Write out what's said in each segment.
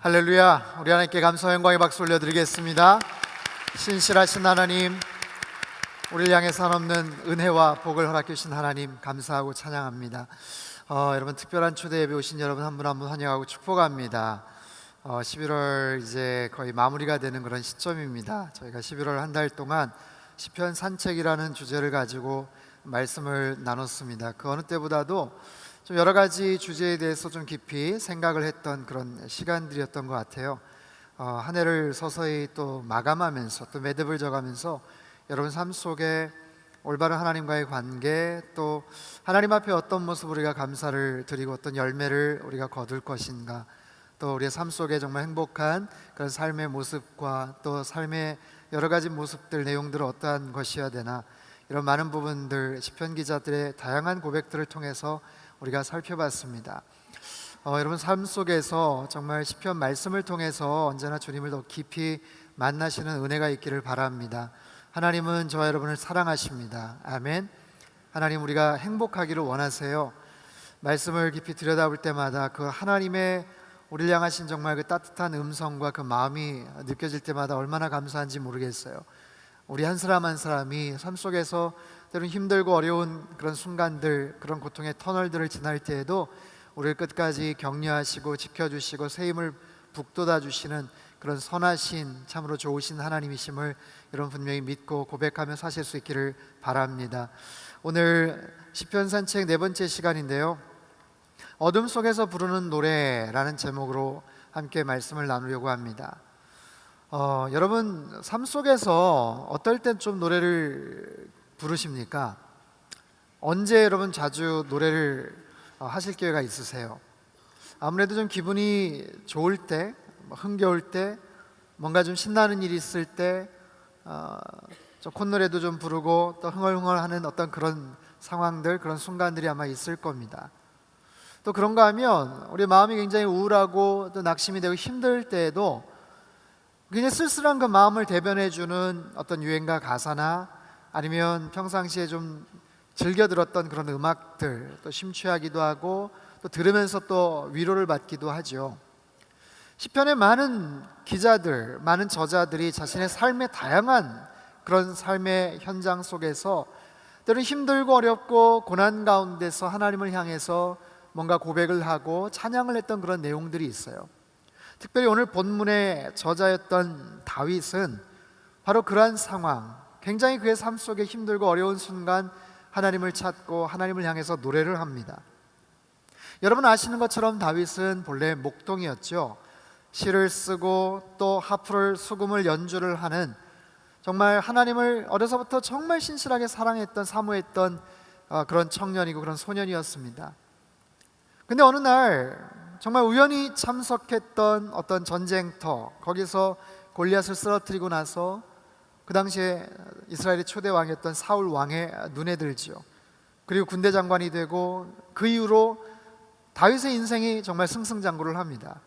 할렐루야. 우리 하나님께 감사와 영광의 박수 올려드리겠습니다. 신실하신 하나님, 우리를 향해서 한없는 은혜와 복을 허락해 주신 하나님 감사하고 찬양합니다. 여러분, 특별한 초대 예배 오신 여러분 한 분 한 분 환영하고 축복합니다. 11월 이제 거의 마무리가 되는 그런 시점입니다. 저희가 11월 한 달 동안 시편 산책이라는 주제를 가지고 말씀을 나눴습니다. 그 어느 때보다도 좀 여러 가지 주제에 대해서 좀 깊이 생각을 했던 그런 시간들이었던 것 같아요. 한 해를 서서히 또 마감하면서 또 매듭을 져가면서 여러분 삶 속에 올바른 하나님과의 관계, 또 하나님 앞에 어떤 모습 우리가 감사를 드리고 어떤 열매를 우리가 거둘 것인가, 또 우리의 삶 속에 정말 행복한 그런 삶의 모습과 또 삶의 여러 가지 모습들, 내용들은 어떠한 것이어야 되나, 이런 많은 부분들 시편 기자들의 다양한 고백들을 통해서 우리가 살펴봤습니다. 여러분 삶 속에서 정말 시편 말씀을 통해서 언제나 주님을 더 깊이 만나시는 은혜가 있기를 바랍니다. 하나님은 저와 여러분을 사랑하십니다. 아멘. 하나님, 우리가 행복하기를 원하세요. 말씀을 깊이 들여다볼 때마다 그 하나님의 우리를 향하신 정말 그 따뜻한 음성과 그 마음이 느껴질 때마다 얼마나 감사한지 모르겠어요. 우리 한 사람 한 사람이 삶 속에서 때로는 힘들고 어려운 그런 순간들, 그런 고통의 터널들을 지날 때에도 우리를 끝까지 격려하시고 지켜주시고 새 힘을 북돋아 주시는 그런 선하신, 참으로 좋으신 하나님이심을 여러분 분명히 믿고 고백하며 사실 수 있기를 바랍니다. 오늘 시편 산책 네 번째 시간인데요, 어둠 속에서 부르는 노래라는 제목으로 함께 말씀을 나누려고 합니다. 여러분 삶 속에서 어떨 땐 좀 노래를 부르십니까? 언제 여러분 자주 노래를 하실 기회가 있으세요? 아무래도 좀 기분이 좋을 때, 흥겨울 때, 뭔가 좀 신나는 일이 있을 때 좀 콧노래도 좀 부르고 또 흥얼흥얼하는 어떤 그런 상황들, 그런 순간들이 아마 있을 겁니다. 또 그런가 하면 우리 마음이 굉장히 우울하고 또 낙심이 되고 힘들 때에도 굉장히 쓸쓸한 그 마음을 대변해주는 어떤 유행가 가사나 아니면 평상시에 좀 즐겨 들었던 그런 음악들, 또 심취하기도 하고 또 들으면서 또 위로를 받기도 하죠. 시편의 많은 기자들, 많은 저자들이 자신의 삶의 다양한 그런 삶의 현장 속에서 때로는 힘들고 어렵고 고난 가운데서 하나님을 향해서 뭔가 고백을 하고 찬양을 했던 그런 내용들이 있어요. 특별히 오늘 본문의 저자였던 다윗은 바로 그러한 상황, 굉장히 그의 삶 속에 힘들고 어려운 순간 하나님을 찾고 하나님을 향해서 노래를 합니다. 여러분 아시는 것처럼 다윗은 본래 목동이었죠. 시를 쓰고 또 하프를, 수금을 연주를 하는, 정말 하나님을 어려서부터 정말 신실하게 사랑했던, 사모했던 그런 청년이고 그런 소년이었습니다. 근데 어느 날 정말 우연히 참석했던 어떤 전쟁터, 거기서 골리앗을 쓰러뜨리고 나서 그 당시에 이스라엘의 초대 왕이었던 사울 왕의 눈에 들지요. 그리고 군대 장관이 되고 그 이후로 다윗의 인생이 정말 승승장구를 합니다.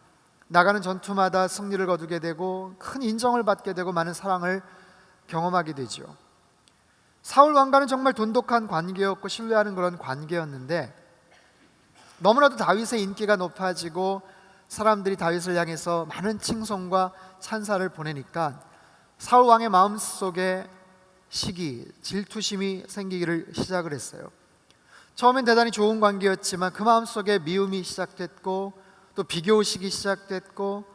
나가는 전투마다 승리를 거두게 되고 큰 인정을 받게 되고 많은 사랑을 경험하게 되죠. 사울 왕과는 정말 돈독한 관계였고 신뢰하는 그런 관계였는데, 너무나도 다윗의 인기가 높아지고 사람들이 다윗을 향해서 많은 칭송과 찬사를 보내니까 사울 왕의 마음속에 시기, 질투심이 생기기를 시작을 했어요. 처음엔 대단히 좋은 관계였지만 그 마음속에 미움이 시작됐고 또 비교의식이 시작됐고,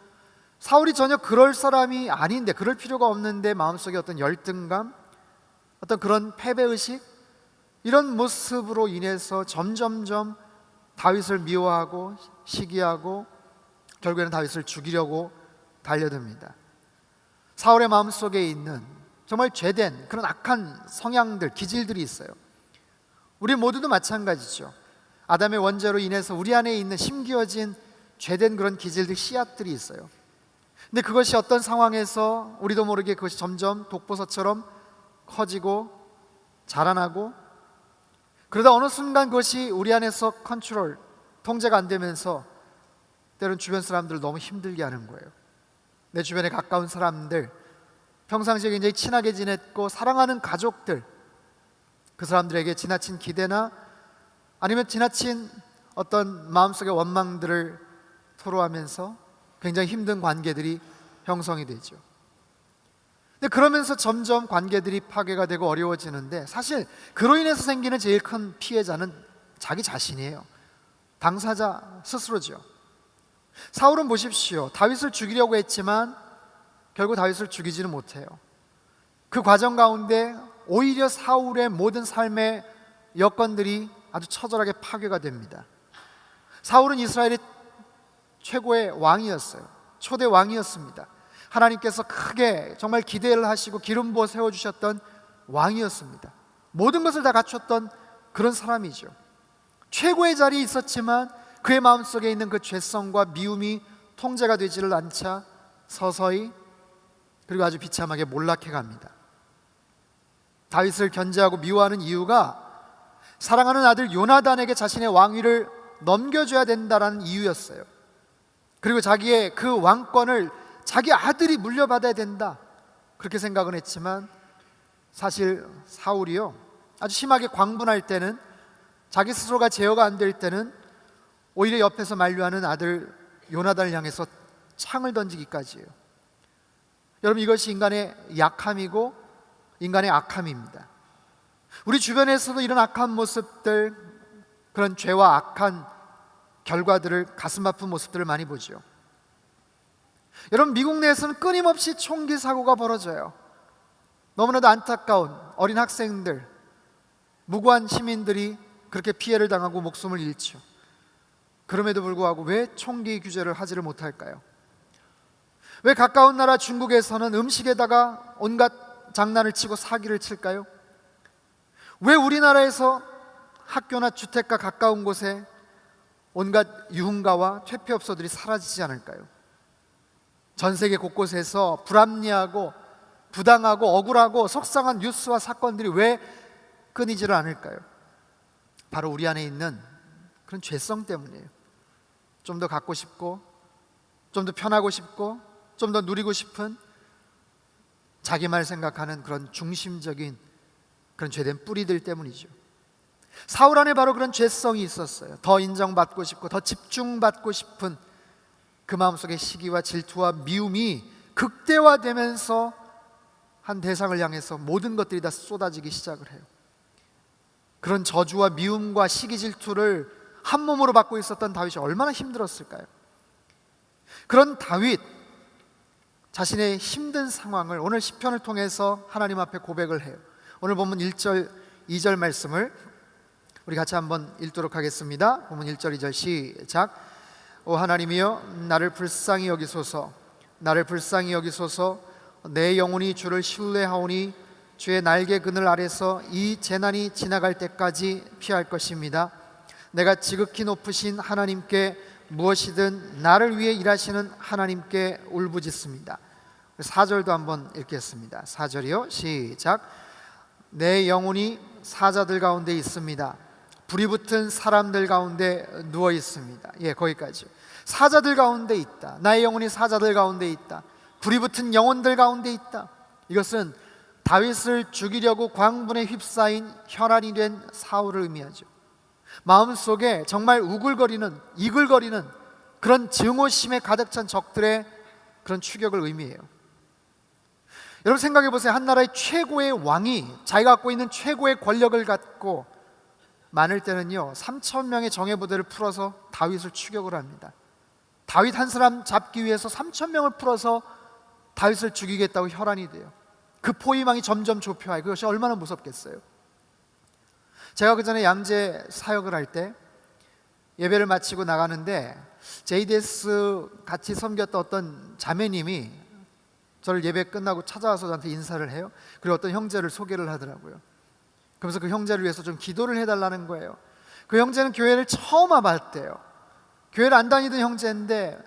사울이 전혀 그럴 사람이 아닌데, 그럴 필요가 없는데 마음속에 어떤 열등감, 어떤 그런 패배의식, 이런 모습으로 인해서 점점점 다윗을 미워하고 시기하고 결국에는 다윗을 죽이려고 달려듭니다. 사울의 마음속에 있는 정말 죄된 그런 악한 성향들, 기질들이 있어요. 우리 모두도 마찬가지죠. 아담의 원죄로 인해서 우리 안에 있는 심기어진 죄된 그런 기질들, 씨앗들이 있어요. 근데 그것이 어떤 상황에서 우리도 모르게 그것이 점점 독버섯처럼 커지고 자라나고, 그러다 어느 순간 그것이 우리 안에서 컨트롤, 통제가 안 되면서 때로는 주변 사람들을 너무 힘들게 하는 거예요. 내 주변에 가까운 사람들, 평상시에 굉장히 친하게 지냈고 사랑하는 가족들, 그 사람들에게 지나친 기대나 아니면 지나친 어떤 마음속의 원망들을 토로하면서 굉장히 힘든 관계들이 형성이 되죠. 근데 그러면서 점점 관계들이 파괴가 되고 어려워지는데, 사실 그로 인해서 생기는 제일 큰 피해자는 자기 자신이에요. 당사자 스스로죠. 사울은 보십시오. 다윗을 죽이려고 했지만 결국 다윗을 죽이지는 못해요. 그 과정 가운데 오히려 사울의 모든 삶의 여건들이 아주 처절하게 파괴가 됩니다. 사울은 이스라엘의 최고의 왕이었어요. 초대 왕이었습니다. 하나님께서 크게 정말 기대를 하시고 기름 부어 세워주셨던 왕이었습니다. 모든 것을 다 갖췄던 그런 사람이죠. 최고의 자리에 있었지만 그의 마음속에 있는 그 죄성과 미움이 통제가 되지를 않자 서서히, 그리고 아주 비참하게 몰락해 갑니다. 다윗을 견제하고 미워하는 이유가 사랑하는 아들 요나단에게 자신의 왕위를 넘겨줘야 된다라는 이유였어요. 그리고 자기의 그 왕권을 자기 아들이 물려받아야 된다, 그렇게 생각은 했지만 사실 사울이요, 아주 심하게 광분할 때는, 자기 스스로가 제어가 안 될 때는 오히려 옆에서 만류하는 아들 요나단을 향해서 창을 던지기까지 해요. 여러분, 이것이 인간의 약함이고 인간의 악함입니다. 우리 주변에서도 이런 악한 모습들, 그런 죄와 악한 결과들을, 가슴 아픈 모습들을 많이 보죠. 여러분, 미국 내에서는 끊임없이 총기 사고가 벌어져요. 너무나도 안타까운 어린 학생들, 무고한 시민들이 그렇게 피해를 당하고 목숨을 잃죠. 그럼에도 불구하고 왜 총기 규제를 하지를 못할까요? 왜 가까운 나라 중국에서는 음식에다가 온갖 장난을 치고 사기를 칠까요? 왜 우리나라에서 학교나 주택가 가까운 곳에 온갖 유흥가와 퇴폐업소들이 사라지지 않을까요? 전 세계 곳곳에서 불합리하고 부당하고 억울하고 속상한 뉴스와 사건들이 왜 끊이지를 않을까요? 바로 우리 안에 있는 그런 죄성 때문이에요. 좀 더 갖고 싶고, 좀 더 편하고 싶고, 좀 더 누리고 싶은, 자기만 생각하는 그런 중심적인 그런 죄된 뿌리들 때문이죠. 사울 안에 바로 그런 죄성이 있었어요. 더 인정받고 싶고 더 집중받고 싶은 그 마음속의 시기와 질투와 미움이 극대화되면서 한 대상을 향해서 모든 것들이 다 쏟아지기 시작을 해요. 그런 저주와 미움과 시기 질투를 한 몸으로 받고 있었던 다윗이 얼마나 힘들었을까요? 그런 다윗 자신의 힘든 상황을 오늘 시편을 통해서 하나님 앞에 고백을 해요. 오늘 본문 1절 2절 말씀을 우리 같이 한번 읽도록 하겠습니다. 본문 1절 2절 시작. 오 하나님이여, 나를 불쌍히 여기소서, 나를 불쌍히 여기소서. 내 영혼이 주를 신뢰하오니 주의 날개 그늘 아래서 이 재난이 지나갈 때까지 피할 것입니다. 내가 지극히 높으신 하나님께 무엇이든 나를 위해 일하시는 하나님께 울부짖습니다. 4절도 한번 읽겠습니다. 4절이요 시작. 내 영혼이 사자들 가운데 있습니다. 불이 붙은 사람들 가운데 누워 있습니다. 거기까지. 사자들 가운데 있다. 나의 영혼이 사자들 가운데 있다. 불이 붙은 영혼들 가운데 있다. 이것은 다윗을 죽이려고 광분에 휩싸인 혈안이 된 사울을 의미하죠. 마음속에 정말 우글거리는, 이글거리는 그런 증오심에 가득 찬 적들의 그런 추격을 의미해요. 여러분 생각해 보세요. 한 나라의 최고의 왕이 자기가 갖고 있는 최고의 권력을 갖고 많을 때는요 3,000명의 정예부대를 풀어서 다윗을 추격을 합니다. 다윗 한 사람 잡기 위해서 3,000명을 풀어서 다윗을 죽이겠다고 혈안이 돼요. 그 포위망이 점점 좁혀요. 그것이 얼마나 무섭겠어요. 제가 그 전에 양재 사역을 할 때 예배를 마치고 나가는데 JDS 같이 섬겼던 어떤 자매님이 저를 예배 끝나고 찾아와서 저한테 인사를 해요. 그리고 어떤 형제를 소개를 하더라고요. 그러면서 그 형제를 위해서 좀 기도를 해달라는 거예요. 그 형제는 교회를 처음 와봤대요. 교회를 안 다니던 형제인데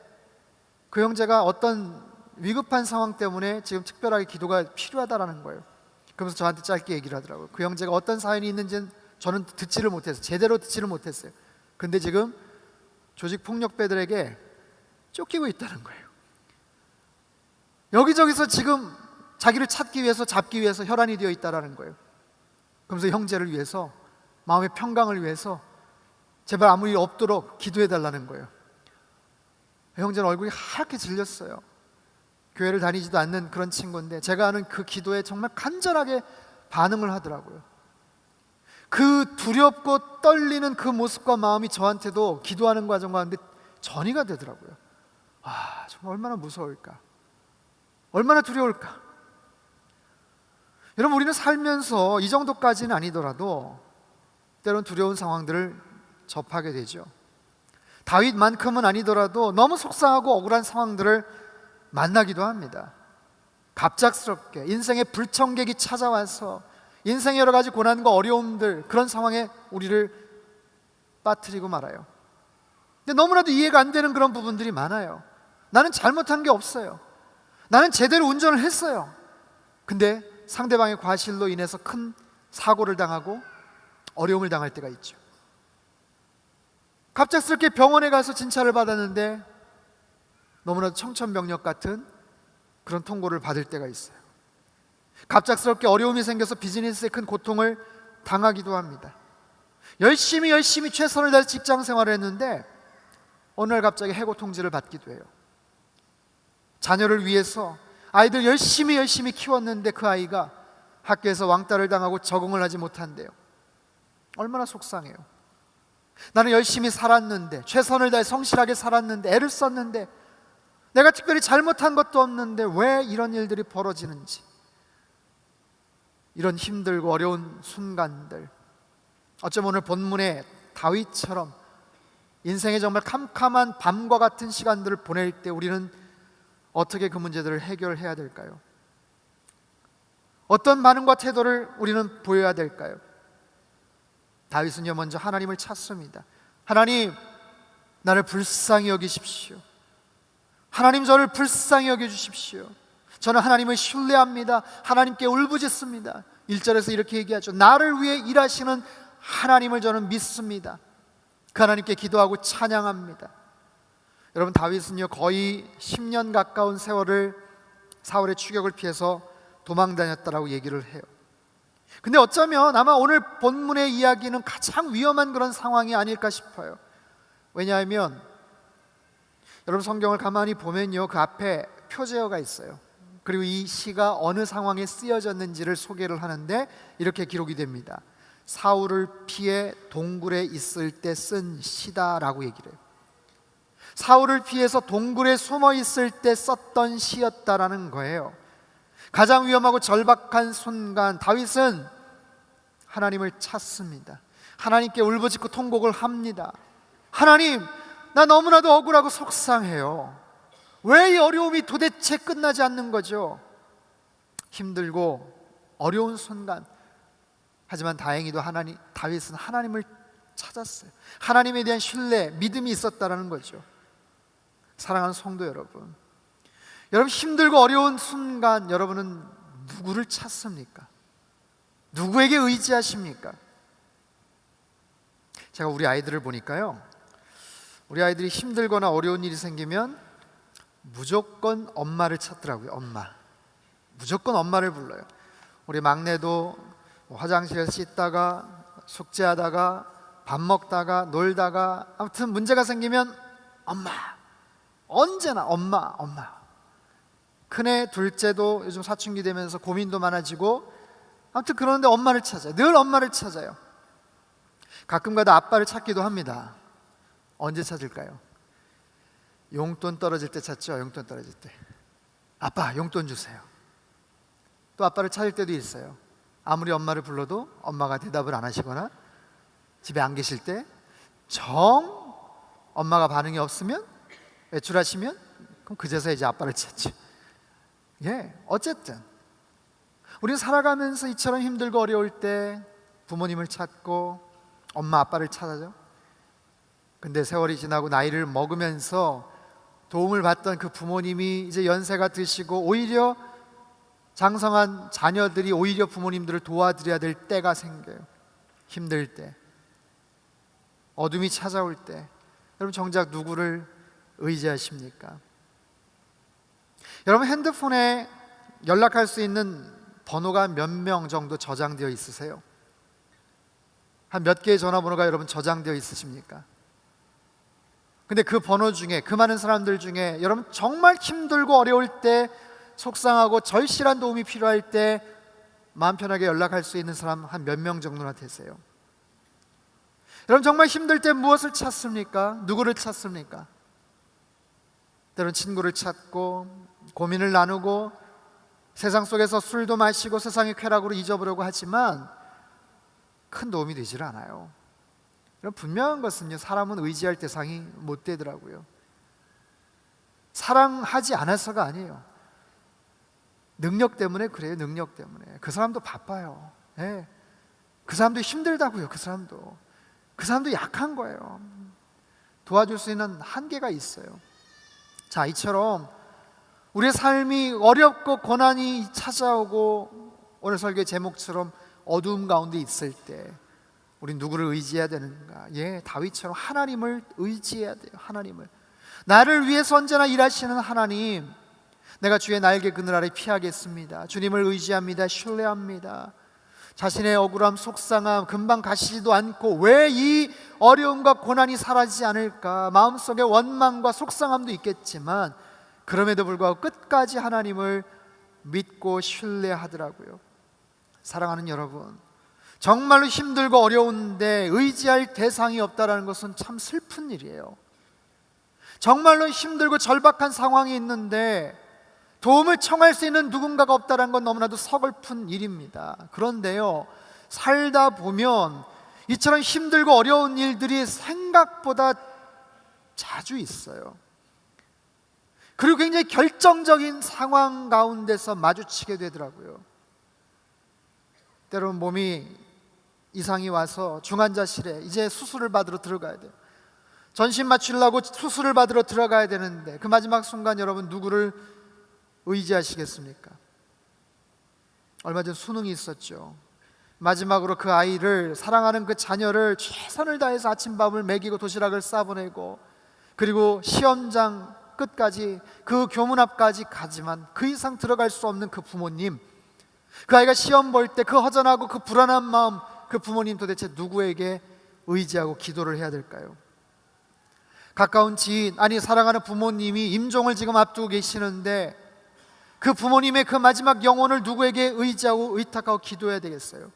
그 형제가 어떤 위급한 상황 때문에 지금 특별하게 기도가 필요하다라는 거예요. 그러면서 저한테 짧게 얘기를 하더라고요. 그 형제가 어떤 사연이 있는지는 저는 듣지를 못했어요. 제대로 듣지를 못했어요. 근데 지금 조직폭력배들에게 쫓기고 있다는 거예요. 여기저기서 지금 자기를 찾기 위해서, 잡기 위해서 혈안이 되어 있다는 거예요. 그러면서 형제를 위해서, 마음의 평강을 위해서 제발 아무 일 없도록 기도해 달라는 거예요. 형제는 얼굴이 하얗게 질렸어요. 교회를 다니지도 않는 그런 친구인데 제가 하는 그 기도에 정말 간절하게 반응을 하더라고요. 그 두렵고 떨리는 그 모습과 마음이 저한테도 기도하는 과정 가운데 전이가 되더라고요. 정말 얼마나 무서울까, 얼마나 두려울까. 여러분, 우리는 살면서 이 정도까지는 아니더라도 때론 두려운 상황들을 접하게 되죠. 다윗만큼은 아니더라도 너무 속상하고 억울한 상황들을 만나기도 합니다. 갑작스럽게 인생의 불청객이 찾아와서 인생의 여러 가지 고난과 어려움들, 그런 상황에 우리를 빠뜨리고 말아요. 근데 너무나도 이해가 안 되는 그런 부분들이 많아요. 나는 잘못한 게 없어요. 나는 제대로 운전을 했어요. 근데 상대방의 과실로 인해서 큰 사고를 당하고 어려움을 당할 때가 있죠. 갑작스럽게 병원에 가서 진찰을 받았는데 너무나도 청천벽력 같은 그런 통고를 받을 때가 있어요. 갑작스럽게 어려움이 생겨서 비즈니스에 큰 고통을 당하기도 합니다. 열심히 최선을 다해서 직장 생활을 했는데 어느 날 갑자기 해고 통지를 받기도 해요. 자녀를 위해서 아이들 열심히 키웠는데 그 아이가 학교에서 왕따를 당하고 적응을 하지 못한대요. 얼마나 속상해요. 나는 열심히 살았는데, 최선을 다해 성실하게 살았는데, 애를 썼는데, 내가 특별히 잘못한 것도 없는데 왜 이런 일들이 벌어지는지. 이런 힘들고 어려운 순간들, 어쩌면 오늘 본문의 다윗처럼 인생의 정말 캄캄한 밤과 같은 시간들을 보낼 때 우리는 어떻게 그 문제들을 해결해야 될까요? 어떤 반응과 태도를 우리는 보여야 될까요? 다윗은요, 먼저 하나님을 찾습니다. 하나님, 나를 불쌍히 여기십시오. 하나님, 저를 불쌍히 여겨주십시오. 저는 하나님을 신뢰합니다. 하나님께 울부짖습니다. 1절에서 이렇게 얘기하죠. 나를 위해 일하시는 하나님을 저는 믿습니다. 그 하나님께 기도하고 찬양합니다. 여러분, 다윗은요, 거의 10년 가까운 세월을 사울의 추격을 피해서 도망 다녔다라고 얘기를 해요. 근데 어쩌면 아마 오늘 본문의 이야기는 가장 위험한 그런 상황이 아닐까 싶어요. 왜냐하면 여러분, 성경을 가만히 보면요, 그 앞에 표제어가 있어요. 그리고 이 시가 어느 상황에 쓰여졌는지를 소개를 하는데 이렇게 기록이 됩니다. 사울을 피해 동굴에 있을 때 쓴 시다라고 얘기를 해요. 사울을 피해서 동굴에 숨어 있을 때 썼던 시였다라는 거예요. 가장 위험하고 절박한 순간 다윗은 하나님을 찾습니다. 하나님께 울부짖고 통곡을 합니다. 하나님, 나 너무나도 억울하고 속상해요. 왜 이 어려움이 도대체 끝나지 않는 거죠? 힘들고 어려운 순간, 하지만 다행히도 다윗은 하나님을 찾았어요. 하나님에 대한 신뢰, 믿음이 있었다는 거죠. 사랑하는 성도 여러분, 여러분, 힘들고 어려운 순간 여러분은 누구를 찾습니까? 누구에게 의지하십니까? 제가 우리 아이들을 보니까요, 우리 아이들이 힘들거나 어려운 일이 생기면 무조건 엄마를 찾더라고요. 엄마, 무조건 엄마를 불러요. 우리 막내도 화장실에서 씻다가, 숙제하다가, 밥 먹다가, 놀다가, 아무튼 문제가 생기면 엄마, 언제나 엄마. 큰애, 둘째도 요즘 사춘기 되면서 고민도 많아지고, 아무튼 그러는데 엄마를 찾아요. 늘 엄마를 찾아요. 가끔가다 아빠를 찾기도 합니다. 언제 찾을까요? 용돈 떨어질 때 찾죠. 용돈 떨어질 때. 아빠, 용돈 주세요. 또 아빠를 찾을 때도 있어요. 아무리 엄마를 불러도 엄마가 대답을 안 하시거나 집에 안 계실 때, 엄마가 반응이 없으면, 외출하시면, 그럼 그제서야 이제 아빠를 찾죠. 어쨌든 우리는 살아가면서 이처럼 힘들고 어려울 때 부모님을 찾고 엄마 아빠를 찾아죠. 근데 세월이 지나고 나이를 먹으면서 도움을 받던 그 부모님이 이제 연세가 드시고 오히려 장성한 자녀들이 오히려 부모님들을 도와드려야 될 때가 생겨요. 힘들 때, 어둠이 찾아올 때, 여러분 정작 누구를 의지하십니까? 여러분, 핸드폰에 연락할 수 있는 번호가 몇 명 정도 저장되어 있으세요? 한 몇 개의 전화번호가 여러분 저장되어 있으십니까? 근데 그 번호 중에, 그 많은 사람들 중에 여러분 정말 힘들고 어려울 때, 속상하고 절실한 도움이 필요할 때 마음 편하게 연락할 수 있는 사람 한 몇 명 정도나 되세요? 여러분 정말 힘들 때 무엇을 찾습니까? 누구를 찾습니까? 때로는 친구를 찾고 고민을 나누고 세상 속에서 술도 마시고 세상의 쾌락으로 잊어보려고 하지만 큰 도움이 되질 않아요. 여러분 분명한 것은요, 사람은 의지할 대상이 못 되더라고요. 사랑하지 않아서가 아니에요. 능력 때문에 그래요. 능력 때문에. 그 사람도 바빠요. 네. 그 사람도 힘들다고요. 그 사람도 약한 거예요. 도와줄 수 있는 한계가 있어요. 자, 이처럼 우리의 삶이 어렵고 고난이 찾아오고 오늘 설교 제목처럼 어두움 가운데 있을 때 우리 누구를 의지해야 되는가? 다윗처럼 하나님을 의지해야 돼요. 하나님을. 나를 위해서 언제나 일하시는 하나님, 내가 주의 날개 그늘 아래 피하겠습니다. 주님을 의지합니다. 신뢰합니다. 자신의 억울함, 속상함 금방 가시지도 않고 왜 이 어려움과 고난이 사라지지 않을까? 마음속에 원망과 속상함도 있겠지만 그럼에도 불구하고 끝까지 하나님을 믿고 신뢰하더라고요. 사랑하는 여러분, 정말로 힘들고 어려운데 의지할 대상이 없다는 것은 참 슬픈 일이에요. 정말로 힘들고 절박한 상황이 있는데 도움을 청할 수 있는 누군가가 없다는 건 너무나도 서글픈 일입니다. 그런데요, 살다 보면 이처럼 힘들고 어려운 일들이 생각보다 자주 있어요. 그리고 굉장히 결정적인 상황 가운데서 마주치게 되더라고요. 때로는 몸이 이상이 와서 중환자실에 이제 수술을 받으러 들어가야 돼요. 전신 맞추려고 수술을 받으러 들어가야 되는데 그 마지막 순간 여러분 누구를 의지하시겠습니까? 얼마 전 수능이 있었죠. 마지막으로 그 아이를, 사랑하는 그 자녀를 최선을 다해서 아침밥을 먹이고 도시락을 싸보내고 그리고 시험장 끝까지, 그 교문 앞까지 가지만 그 이상 들어갈 수 없는 그 부모님, 그 아이가 시험 볼 때 그 허전하고 그 불안한 마음, 그 부모님 도대체 누구에게 의지하고 기도를 해야 될까요? 가까운 지인, 아니 사랑하는 부모님이 임종을 지금 앞두고 계시는데 그 부모님의 그 마지막 영혼을 누구에게 의지하고 의탁하고 기도해야 되겠어요?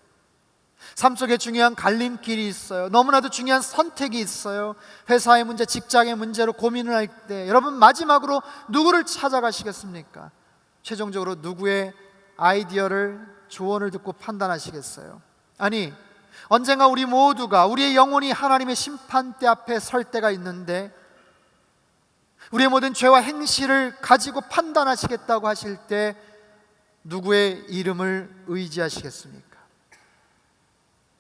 삶 속에 중요한 갈림길이 있어요. 너무나도 중요한 선택이 있어요. 회사의 문제, 직장의 문제로 고민을 할 때 여러분 마지막으로 누구를 찾아가시겠습니까? 최종적으로 누구의 아이디어를, 조언을 듣고 판단하시겠어요? 아니, 언젠가 우리 모두가, 우리의 영혼이 하나님의 심판대 앞에 설 때가 있는데 우리의 모든 죄와 행실을 가지고 판단하시겠다고 하실 때 누구의 이름을 의지하시겠습니까?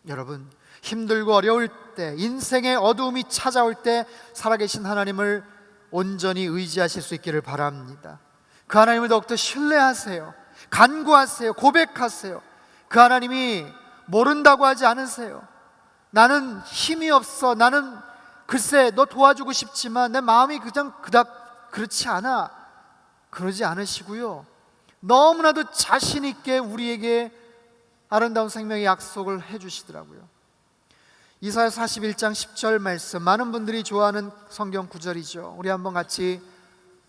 여러분, 힘들고 어려울 때, 인생의 어두움이 찾아올 때 살아계신 하나님을 온전히 의지하실 수 있기를 바랍니다. 그 하나님을 더욱더 신뢰하세요. 간구하세요. 고백하세요. 그 하나님이 모른다고 하지 않으세요. 나는 힘이 없어, 나는 글쎄 너 도와주고 싶지만 내 마음이 그냥 그닥 그렇지 않아, 그러지 않으시고요, 너무나도 자신 있게 우리에게 아름다운 생명의 약속을 해주시더라고요. 이사야 41장 10절 말씀, 많은 분들이 좋아하는 성경 구절이죠. 우리 한번 같이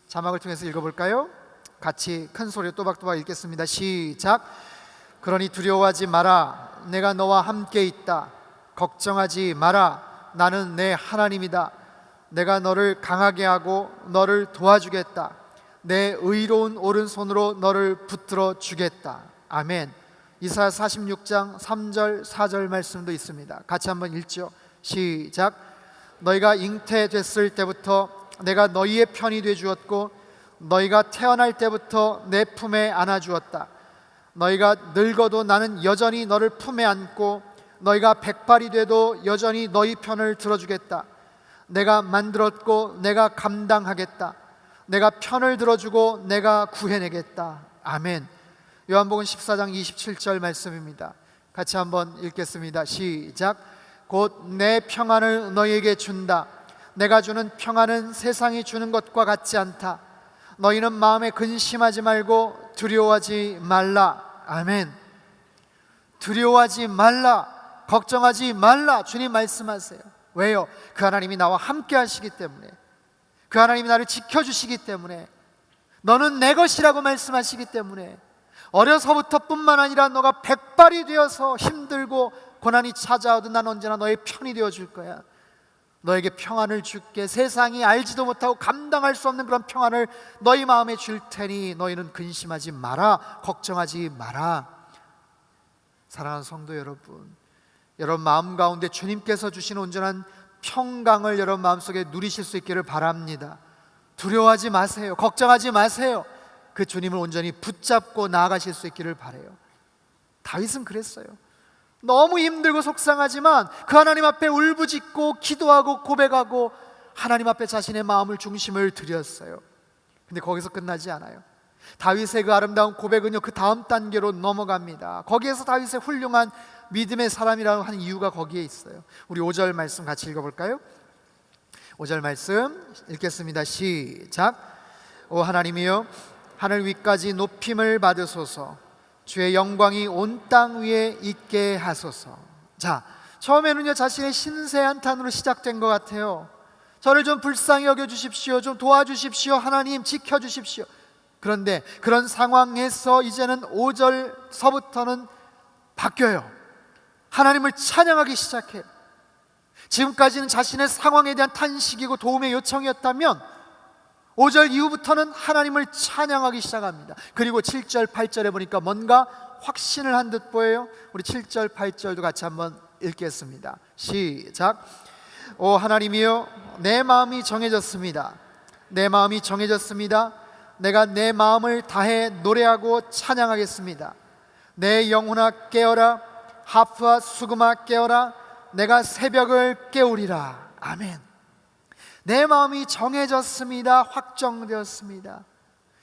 자막을 통해서 읽어볼까요? 같이 큰 소리로 또박또박 읽겠습니다. 시작. 그러니 두려워하지 마라. 내가 너와 함께 있다. 걱정하지 마라. 나는 내 하나님이다. 내가 너를 강하게 하고 너를 도와주겠다. 내 의로운 오른손으로 너를 붙들어 주겠다. 아멘. 이사야 46장 3절 4절 말씀도 있습니다. 같이 한번 읽죠. 시작. 너희가 잉태됐을 때부터 내가 너희의 편이 돼 주었고 너희가 태어날 때부터 내 품에 안아 주었다. 너희가 늙어도 나는 여전히 너를 품에 안고 너희가 백발이 돼도 여전히 너희 편을 들어주겠다. 내가 만들었고 내가 감당하겠다. 내가 편을 들어주고 내가 구해내겠다. 아멘. 요한복음 14장 27절 말씀입니다. 같이 한번 읽겠습니다. 시작. 곧 내 평안을 너희에게 준다. 내가 주는 평안은 세상이 주는 것과 같지 않다. 너희는 마음에 근심하지 말고 두려워하지 말라. 아멘. 두려워하지 말라, 걱정하지 말라, 주님 말씀하세요. 왜요? 그 하나님이 나와 함께 하시기 때문에. 그 하나님이 나를 지켜주시기 때문에, 너는 내 것이라고 말씀하시기 때문에 어려서부터 뿐만 아니라 너가 백발이 되어서 힘들고 고난이 찾아오든 난 언제나 너의 편이 되어줄 거야. 너에게 평안을 줄게. 세상이 알지도 못하고 감당할 수 없는 그런 평안을 너희 마음에 줄 테니 너희는 근심하지 마라, 걱정하지 마라. 사랑하는 성도 여러분, 여러분 마음 가운데 주님께서 주신 온전한 평강을 여러분 마음속에 누리실 수 있기를 바랍니다. 두려워하지 마세요. 걱정하지 마세요. 그 주님을 온전히 붙잡고 나아가실 수 있기를 바라요. 다윗은 그랬어요. 너무 힘들고 속상하지만 그 하나님 앞에 울부짖고 기도하고 고백하고 하나님 앞에 자신의 마음을 중심을 드렸어요. 근데 거기서 끝나지 않아요. 다윗의 그 아름다운 고백은요, 그 다음 단계로 넘어갑니다. 거기에서 다윗의 훌륭한 믿음의 사람이라고 하는 이유가 거기에 있어요. 우리 5절 말씀 같이 읽어볼까요? 5절 말씀 읽겠습니다. 시작. 오 하나님이여, 하늘 위까지 높임을 받으소서. 주의 영광이 온 땅 위에 있게 하소서. 자, 처음에는요 자신의 신세 한탄으로 시작된 것 같아요. 저를 좀 불쌍히 여겨주십시오, 좀 도와주십시오, 하나님 지켜주십시오. 그런데 그런 상황에서 이제는 5절서부터는 바뀌어요. 하나님을 찬양하기 시작해요. 지금까지는 자신의 상황에 대한 탄식이고 도움의 요청이었다면 5절 이후부터는 하나님을 찬양하기 시작합니다. 그리고 7절, 8절에 보니까 뭔가 확신을 한 듯 보여요. 우리 7절, 8절도 같이 한번 읽겠습니다. 시작. 오 하나님이여, 내 마음이 정해졌습니다. 내 마음이 정해졌습니다. 내가 내 마음을 다해 노래하고 찬양하겠습니다. 내 영혼아 깨어라, 하프와 수금아 깨어라, 내가 새벽을 깨우리라. 아멘. 내 마음이 정해졌습니다. 확정되었습니다.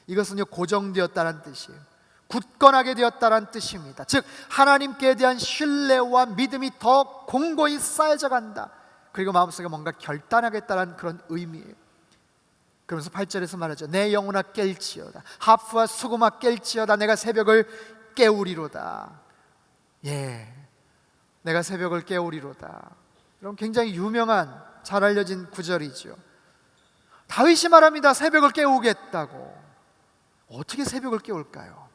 이것은요 고정되었다는 뜻이에요. 굳건하게 되었다는 뜻입니다. 즉 하나님께 대한 신뢰와 믿음이 더 공고히 쌓여져 간다. 그리고 마음속에 뭔가 결단하겠다는 그런 의미예요. 그러면서 8절에서 말하죠. 내 영혼아 깰지어다, 하프와 수금아 깰지어다, 내가 새벽을 깨우리로다. 예, 내가 새벽을 깨우리로다. 이런 굉장히 유명한 잘 알려진 구절이죠. 다윗이 말합니다. 새벽을 깨우겠다고. 어떻게 새벽을 깨울까요?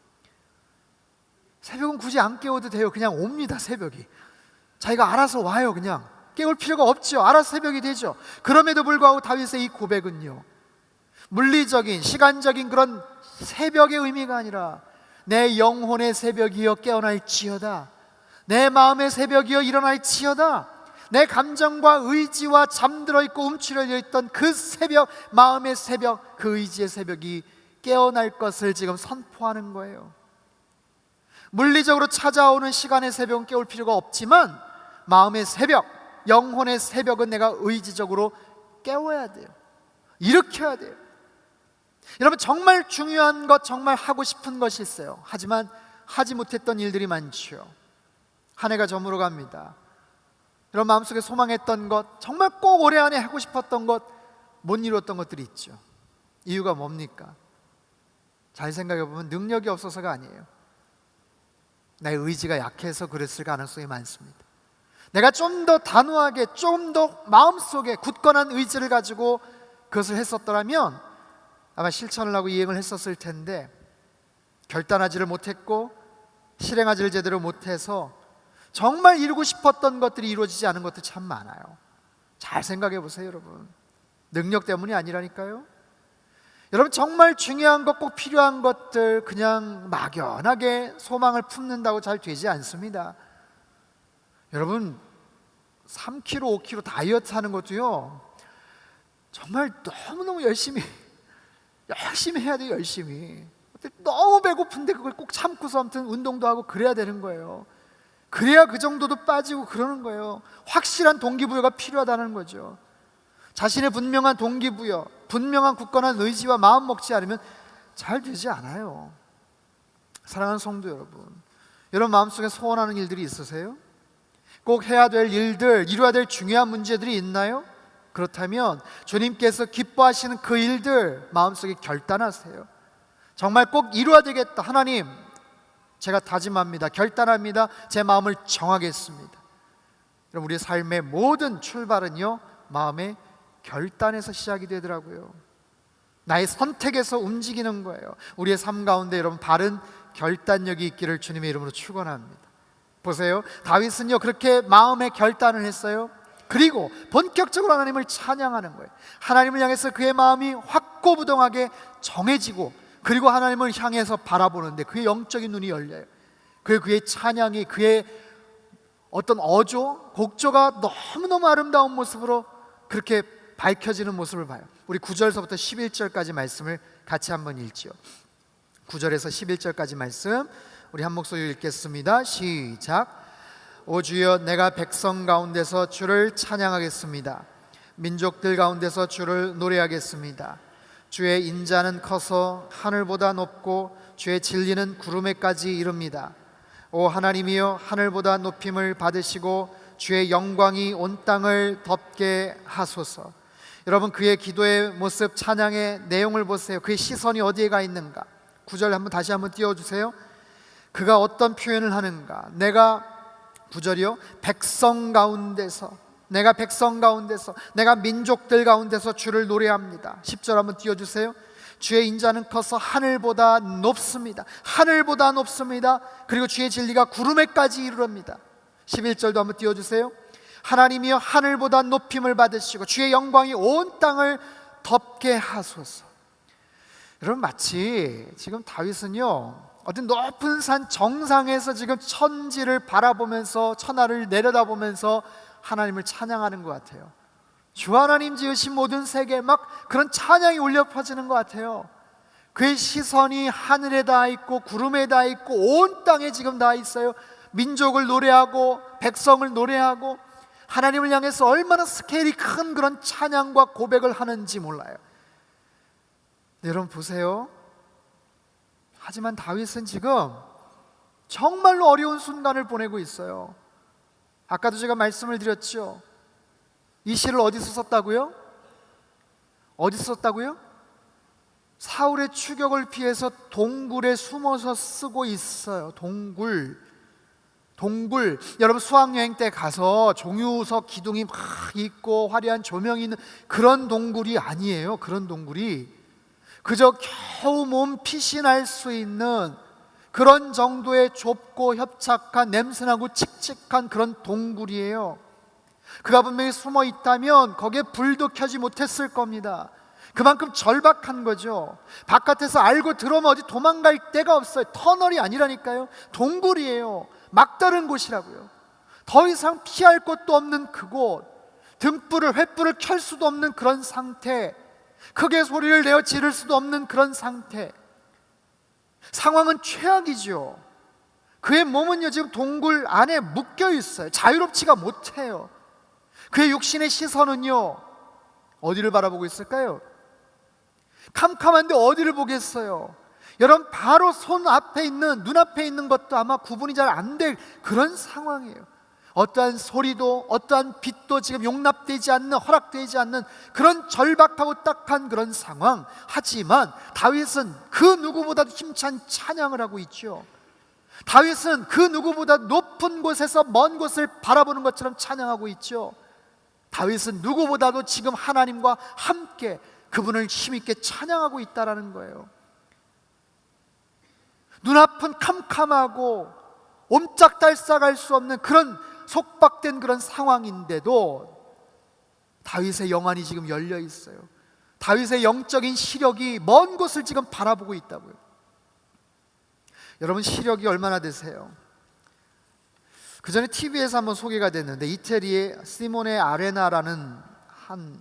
새벽은 굳이 안 깨워도 돼요. 그냥 옵니다. 새벽이 자기가 알아서 와요. 그냥 깨울 필요가 없죠. 알아서 새벽이 되죠. 그럼에도 불구하고 다윗의 이 고백은요, 물리적인 시간적인 그런 새벽의 의미가 아니라 내 영혼의 새벽이여 깨어날지어다, 내 마음의 새벽이여 일어날지어다. 내 감정과 의지와 잠들어 있고 움츠러져 있던 그 새벽, 마음의 새벽, 그 의지의 새벽이 깨어날 것을 지금 선포하는 거예요. 물리적으로 찾아오는 시간의 새벽은 깨울 필요가 없지만 마음의 새벽, 영혼의 새벽은 내가 의지적으로 깨워야 돼요. 일으켜야 돼요. 여러분 정말 중요한 것, 정말 하고 싶은 것이 있어요. 하지만 하지 못했던 일들이 많죠. 한 해가 저물어 갑니다. 여러분 마음속에 소망했던 것, 정말 꼭 올해 안에 하고 싶었던 것, 못 이루었던 것들이 있죠. 이유가 뭡니까? 잘 생각해 보면 능력이 없어서가 아니에요. 나의 의지가 약해서 그랬을 가능성이 많습니다. 내가 좀 더 단호하게, 좀 더 마음속에 굳건한 의지를 가지고 그것을 했었더라면 아마 실천을 하고 이행을 했었을 텐데 결단하지를 못했고 실행하지를 제대로 못해서 정말 이루고 싶었던 것들이 이루어지지 않은 것도 참 많아요. 잘 생각해 보세요. 여러분 능력 때문이 아니라니까요. 여러분 정말 중요한 것, 꼭 필요한 것들 그냥 막연하게 소망을 품는다고 잘 되지 않습니다. 여러분 3kg, 5kg 다이어트 하는 것도요 정말 너무너무 열심히 해야 돼요. 열심히. 너무 배고픈데 그걸 꼭 참고서 아무튼 운동도 하고 그래야 되는 거예요. 그래야 그 정도도 빠지고 그러는 거예요. 확실한 동기부여가 필요하다는 거죠. 자신의 분명한 동기부여, 분명한 굳건한 의지와 마음 먹지 않으면 잘 되지 않아요. 사랑하는 성도 여러분, 여러분 마음속에 소원하는 일들이 있으세요? 꼭 해야 될 일들, 이루어야 될 중요한 문제들이 있나요? 그렇다면 주님께서 기뻐하시는 그 일들 마음속에 결단하세요. 정말 꼭 이루어야 되겠다. 하나님, 제가 다짐합니다. 결단합니다. 제 마음을 정하겠습니다. 여러분 우리의 삶의 모든 출발은요 마음의 결단에서 시작이 되더라고요. 나의 선택에서 움직이는 거예요. 우리의 삶 가운데 여러분 바른 결단력이 있기를 주님의 이름으로 축원합니다. 보세요, 다윗은요 그렇게 마음의 결단을 했어요. 그리고 본격적으로 하나님을 찬양하는 거예요. 하나님을 향해서 그의 마음이 확고부동하게 정해지고, 그리고 하나님을 향해서 바라보는데 그의 영적인 눈이 열려요. 그의 찬양이, 그의 어떤 어조, 곡조가 너무너무 아름다운 모습으로 그렇게 밝혀지는 모습을 봐요. 우리 9절서부터 11절까지 말씀을 같이 한번 읽지요. 9절에서 11절까지 말씀 우리 한 목소리 읽겠습니다. 시작. 오 주여, 내가 백성 가운데서 주를 찬양하겠습니다. 민족들 가운데서 주를 노래하겠습니다. 주의 인자는 커서 하늘보다 높고 주의 진리는 구름에까지 이릅니다. 오 하나님이여, 하늘보다 높임을 받으시고 주의 영광이 온 땅을 덮게 하소서. 여러분, 그의 기도의 모습, 찬양의 내용을 보세요. 그의 시선이 어디에 가 있는가? 9절 다시 한번 띄워주세요. 그가 어떤 표현을 하는가? 내가 9절이요, 백성 가운데서, 내가 백성 가운데서, 내가 민족들 가운데서 주를 노래합니다. 10절 한번 띄워주세요. 주의 인자는 커서 하늘보다 높습니다. 하늘보다 높습니다. 그리고 주의 진리가 구름에까지 이르릅니다. 11절도 한번 띄워주세요. 하나님이여, 하늘보다 높임을 받으시고 주의 영광이 온 땅을 덮게 하소서. 여러분, 마치 지금 다윗은요 어떤 높은 산 정상에서 지금 천지를 바라보면서, 천하를 내려다보면서 하나님을 찬양하는 것 같아요. 주 하나님 지으신 모든 세계, 막 그런 찬양이 울려 퍼지는 것 같아요. 그의 시선이 하늘에 닿아 있고 구름에 닿아 있고 온 땅에 지금 닿아 있어요. 민족을 노래하고 백성을 노래하고 하나님을 향해서 얼마나 스케일이 큰 그런 찬양과 고백을 하는지 몰라요. 여러분 보세요. 하지만 다윗은 지금 정말로 어려운 순간을 보내고 있어요. 아까도 제가 말씀을 드렸죠. 이 시를 어디서 썼다고요? 어디서 썼다고요? 사울의 추격을 피해서 동굴에 숨어서 쓰고 있어요. 동굴. 여러분, 수학여행 때 가서 종유석 기둥이 막 있고 화려한 조명이 있는 그런 동굴이 아니에요. 그런 동굴이 그저 겨우 몸 피신할 수 있는 그런 정도의 좁고 협착한, 냄새나고 칙칙한 그런 동굴이에요. 그가 분명히 숨어 있다면 거기에 불도 켜지 못했을 겁니다. 그만큼 절박한 거죠. 바깥에서 알고 들어오면 어디 도망갈 데가 없어요. 터널이 아니라니까요. 동굴이에요. 막다른 곳이라고요. 더 이상 피할 곳도 없는 그곳, 횃불을 켤 수도 없는 그런 상태, 크게 소리를 내어 지를 수도 없는 그런 상태. 상황은 최악이죠. 그의 몸은요 지금 동굴 안에 묶여 있어요. 자유롭지가 못해요. 그의 육신의 시선은요 어디를 바라보고 있을까요? 캄캄한데 어디를 보겠어요? 여러분, 바로 눈앞에 있는 것도 아마 구분이 잘 안 될 그런 상황이에요. 어떠한 소리도 어떠한 빛도 지금 용납되지 않는, 허락되지 않는 그런 절박하고 딱한 그런 상황. 하지만 다윗은 그 누구보다도 힘찬 찬양을 하고 있죠. 다윗은 그 누구보다 높은 곳에서 먼 곳을 바라보는 것처럼 찬양하고 있죠. 다윗은 누구보다도 지금 하나님과 함께 그분을 힘있게 찬양하고 있다라는 거예요. 눈앞은 캄캄하고 옴짝달싹할 수 없는 그런 속박된 그런 상황인데도 다윗의 영안이 지금 열려 있어요. 다윗의 영적인 시력이 먼 곳을 지금 바라보고 있다고요. 여러분, 시력이 얼마나 되세요? 그 전에 TV에서 한번 소개가 됐는데, 이태리의 시모네 아레나라는 한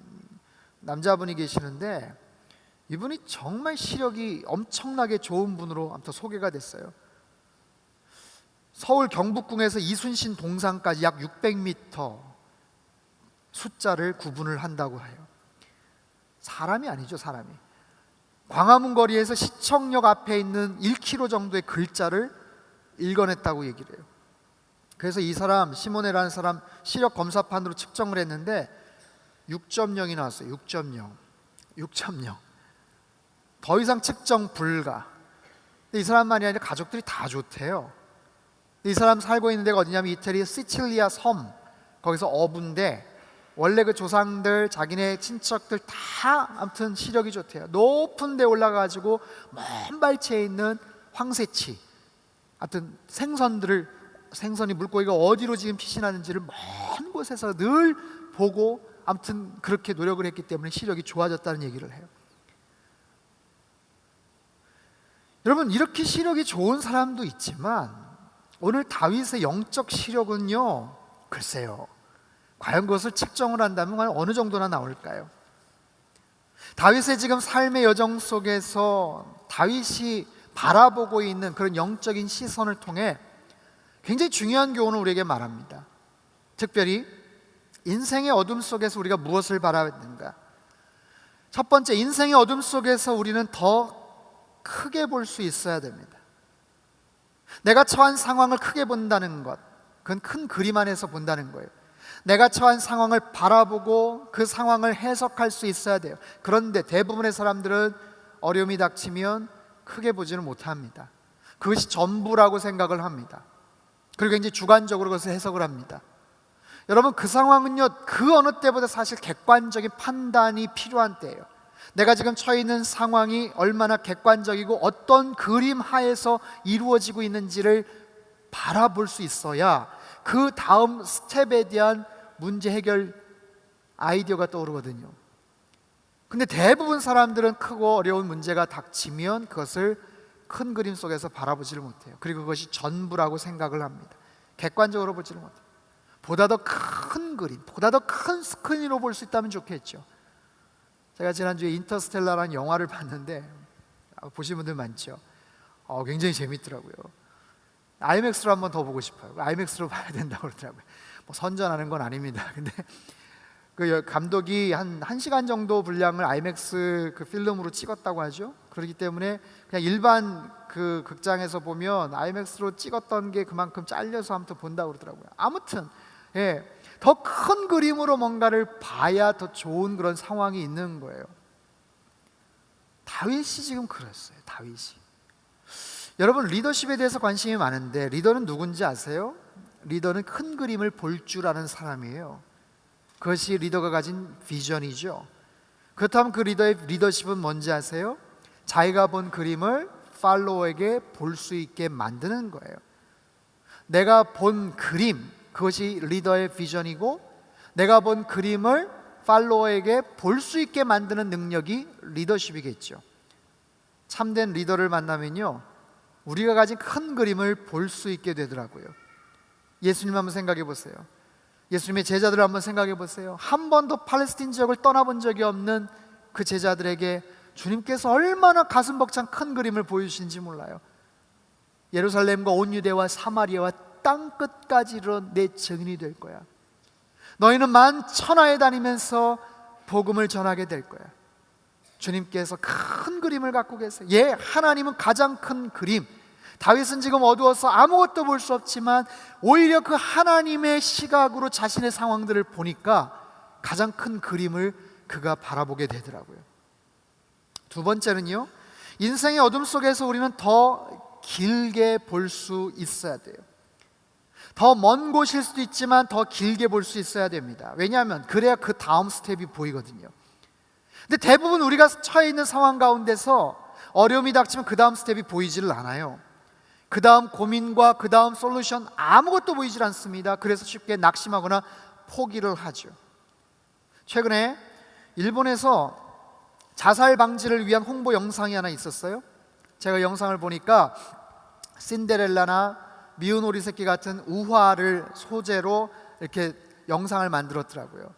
남자분이 계시는데, 이분이 정말 시력이 엄청나게 좋은 분으로 아무튼 소개가 됐어요. 서울 경북궁에서 이순신 동상까지 약 600m 숫자를 구분을 한다고 해요. 사람이 아니죠, 사람이. 광화문 거리에서 시청역 앞에 있는 1km 정도의 글자를 읽어냈다고 얘기를 해요. 그래서 이 사람, 시모네라는 사람 시력 검사판으로 측정을 했는데 6.0이 나왔어요. 6.0. 더 이상 측정 불가. 근데 이 사람만이 아니라 가족들이 다 좋대요. 이 사람 살고 있는 데가 어디냐면 이태리 시칠리아 섬, 거기서 어부인데 원래 그 조상들, 자기네 친척들 다 아무튼 시력이 좋대요. 높은 데 올라가가지고 먼 발치에 있는 황새치, 하여튼 생선이 물고기가 어디로 지금 피신하는지를 먼 곳에서 늘 보고 아무튼 그렇게 노력을 했기 때문에 시력이 좋아졌다는 얘기를 해요. 여러분, 이렇게 시력이 좋은 사람도 있지만 오늘 다윗의 영적 시력은요, 글쎄요, 과연 그것을 측정을 한다면 어느 정도나 나올까요? 다윗의 지금 삶의 여정 속에서 다윗이 바라보고 있는 그런 영적인 시선을 통해 굉장히 중요한 교훈을 우리에게 말합니다. 특별히 인생의 어둠 속에서 우리가 무엇을 바라는가? 첫 번째, 인생의 어둠 속에서 우리는 더 크게 볼 수 있어야 됩니다. 내가 처한 상황을 크게 본다는 것, 그건 큰 그림 안에서 본다는 거예요. 내가 처한 상황을 바라보고 그 상황을 해석할 수 있어야 돼요. 그런데 대부분의 사람들은 어려움이 닥치면 크게 보지는 못합니다. 그것이 전부라고 생각을 합니다. 그리고 굉장히 주관적으로 그것을 해석을 합니다. 여러분, 그 상황은요, 그 어느 때보다 사실 객관적인 판단이 필요한 때예요. 내가 지금 처해 있는 상황이 얼마나 객관적이고 어떤 그림 하에서 이루어지고 있는지를 바라볼 수 있어야 그 다음 스텝에 대한 문제 해결 아이디어가 떠오르거든요. 근데 대부분 사람들은 크고 어려운 문제가 닥치면 그것을 큰 그림 속에서 바라보지를 못해요. 그리고 그것이 전부라고 생각을 합니다. 객관적으로 보지를 못해요. 보다 더 큰 그림, 보다 더 큰 스크린으로 볼 수 있다면 좋겠죠. 제가 지난주에 인터스텔라라는 영화를 봤는데 보신 분들 많죠. 굉장히 재밌더라고요. IMAX로 한번 더 보고 싶어요. IMAX로 봐야 된다고 그러더라고요. 뭐 선전하는 건 아닙니다. 근데 그 감독이 한 1시간 정도 분량을 IMAX 그 필름으로 찍었다고 하죠. 그렇기 때문에 그냥 일반 그 극장에서 보면 IMAX로 찍었던 게 그만큼 잘려서 아무튼 본다고 그러더라고요. 아무튼 더 큰 그림으로 뭔가를 봐야 더 좋은 그런 상황이 있는 거예요. 다윗이 지금 그랬어요. 다윗이. 여러분, 리더십에 대해서 관심이 많은데 리더는 누군지 아세요? 리더는 큰 그림을 볼 줄 아는 사람이에요. 그것이 리더가 가진 비전이죠. 그렇다면 그 리더의 리더십은 뭔지 아세요? 자기가 본 그림을 팔로워에게 볼 수 있게 만드는 거예요. 내가 본 그림, 그것이 리더의 비전이고 내가 본 그림을 팔로워에게 볼 수 있게 만드는 능력이 리더십이겠죠. 참된 리더를 만나면요, 우리가 가진 큰 그림을 볼 수 있게 되더라고요. 예수님 한번 생각해 보세요. 예수님의 제자들을 한번 생각해 보세요. 한 번도 팔레스틴 지역을 떠나본 적이 없는 그 제자들에게 주님께서 얼마나 가슴 벅찬 큰 그림을 보여주신지 몰라요. 예루살렘과 온 유대와 사마리아와 땅끝까지 이르러 내 증인이 될 거야. 너희는 만천하에 다니면서 복음을 전하게 될 거야. 주님께서 큰 그림을 갖고 계세요. 하나님은 가장 큰 그림. 다윗은 지금 어두워서 아무것도 볼 수 없지만 오히려 그 하나님의 시각으로 자신의 상황들을 보니까 가장 큰 그림을 그가 바라보게 되더라고요. 두 번째는요, 인생의 어둠 속에서 우리는 더 길게 볼 수 있어야 돼요. 더 먼 곳일 수도 있지만 더 길게 볼 수 있어야 됩니다. 왜냐하면 그래야 그 다음 스텝이 보이거든요. 근데 대부분 우리가 처해 있는 상황 가운데서 어려움이 닥치면 그 다음 스텝이 보이지를 않아요. 그 다음 고민과 그 다음 솔루션 아무것도 보이질 않습니다. 그래서 쉽게 낙심하거나 포기를 하죠. 최근에 일본에서 자살 방지를 위한 홍보 영상이 하나 있었어요. 제가 영상을 보니까 신데렐라나 미운 오리 새끼 같은 우화를 소재로 이렇게 영상을 만들었더라고요.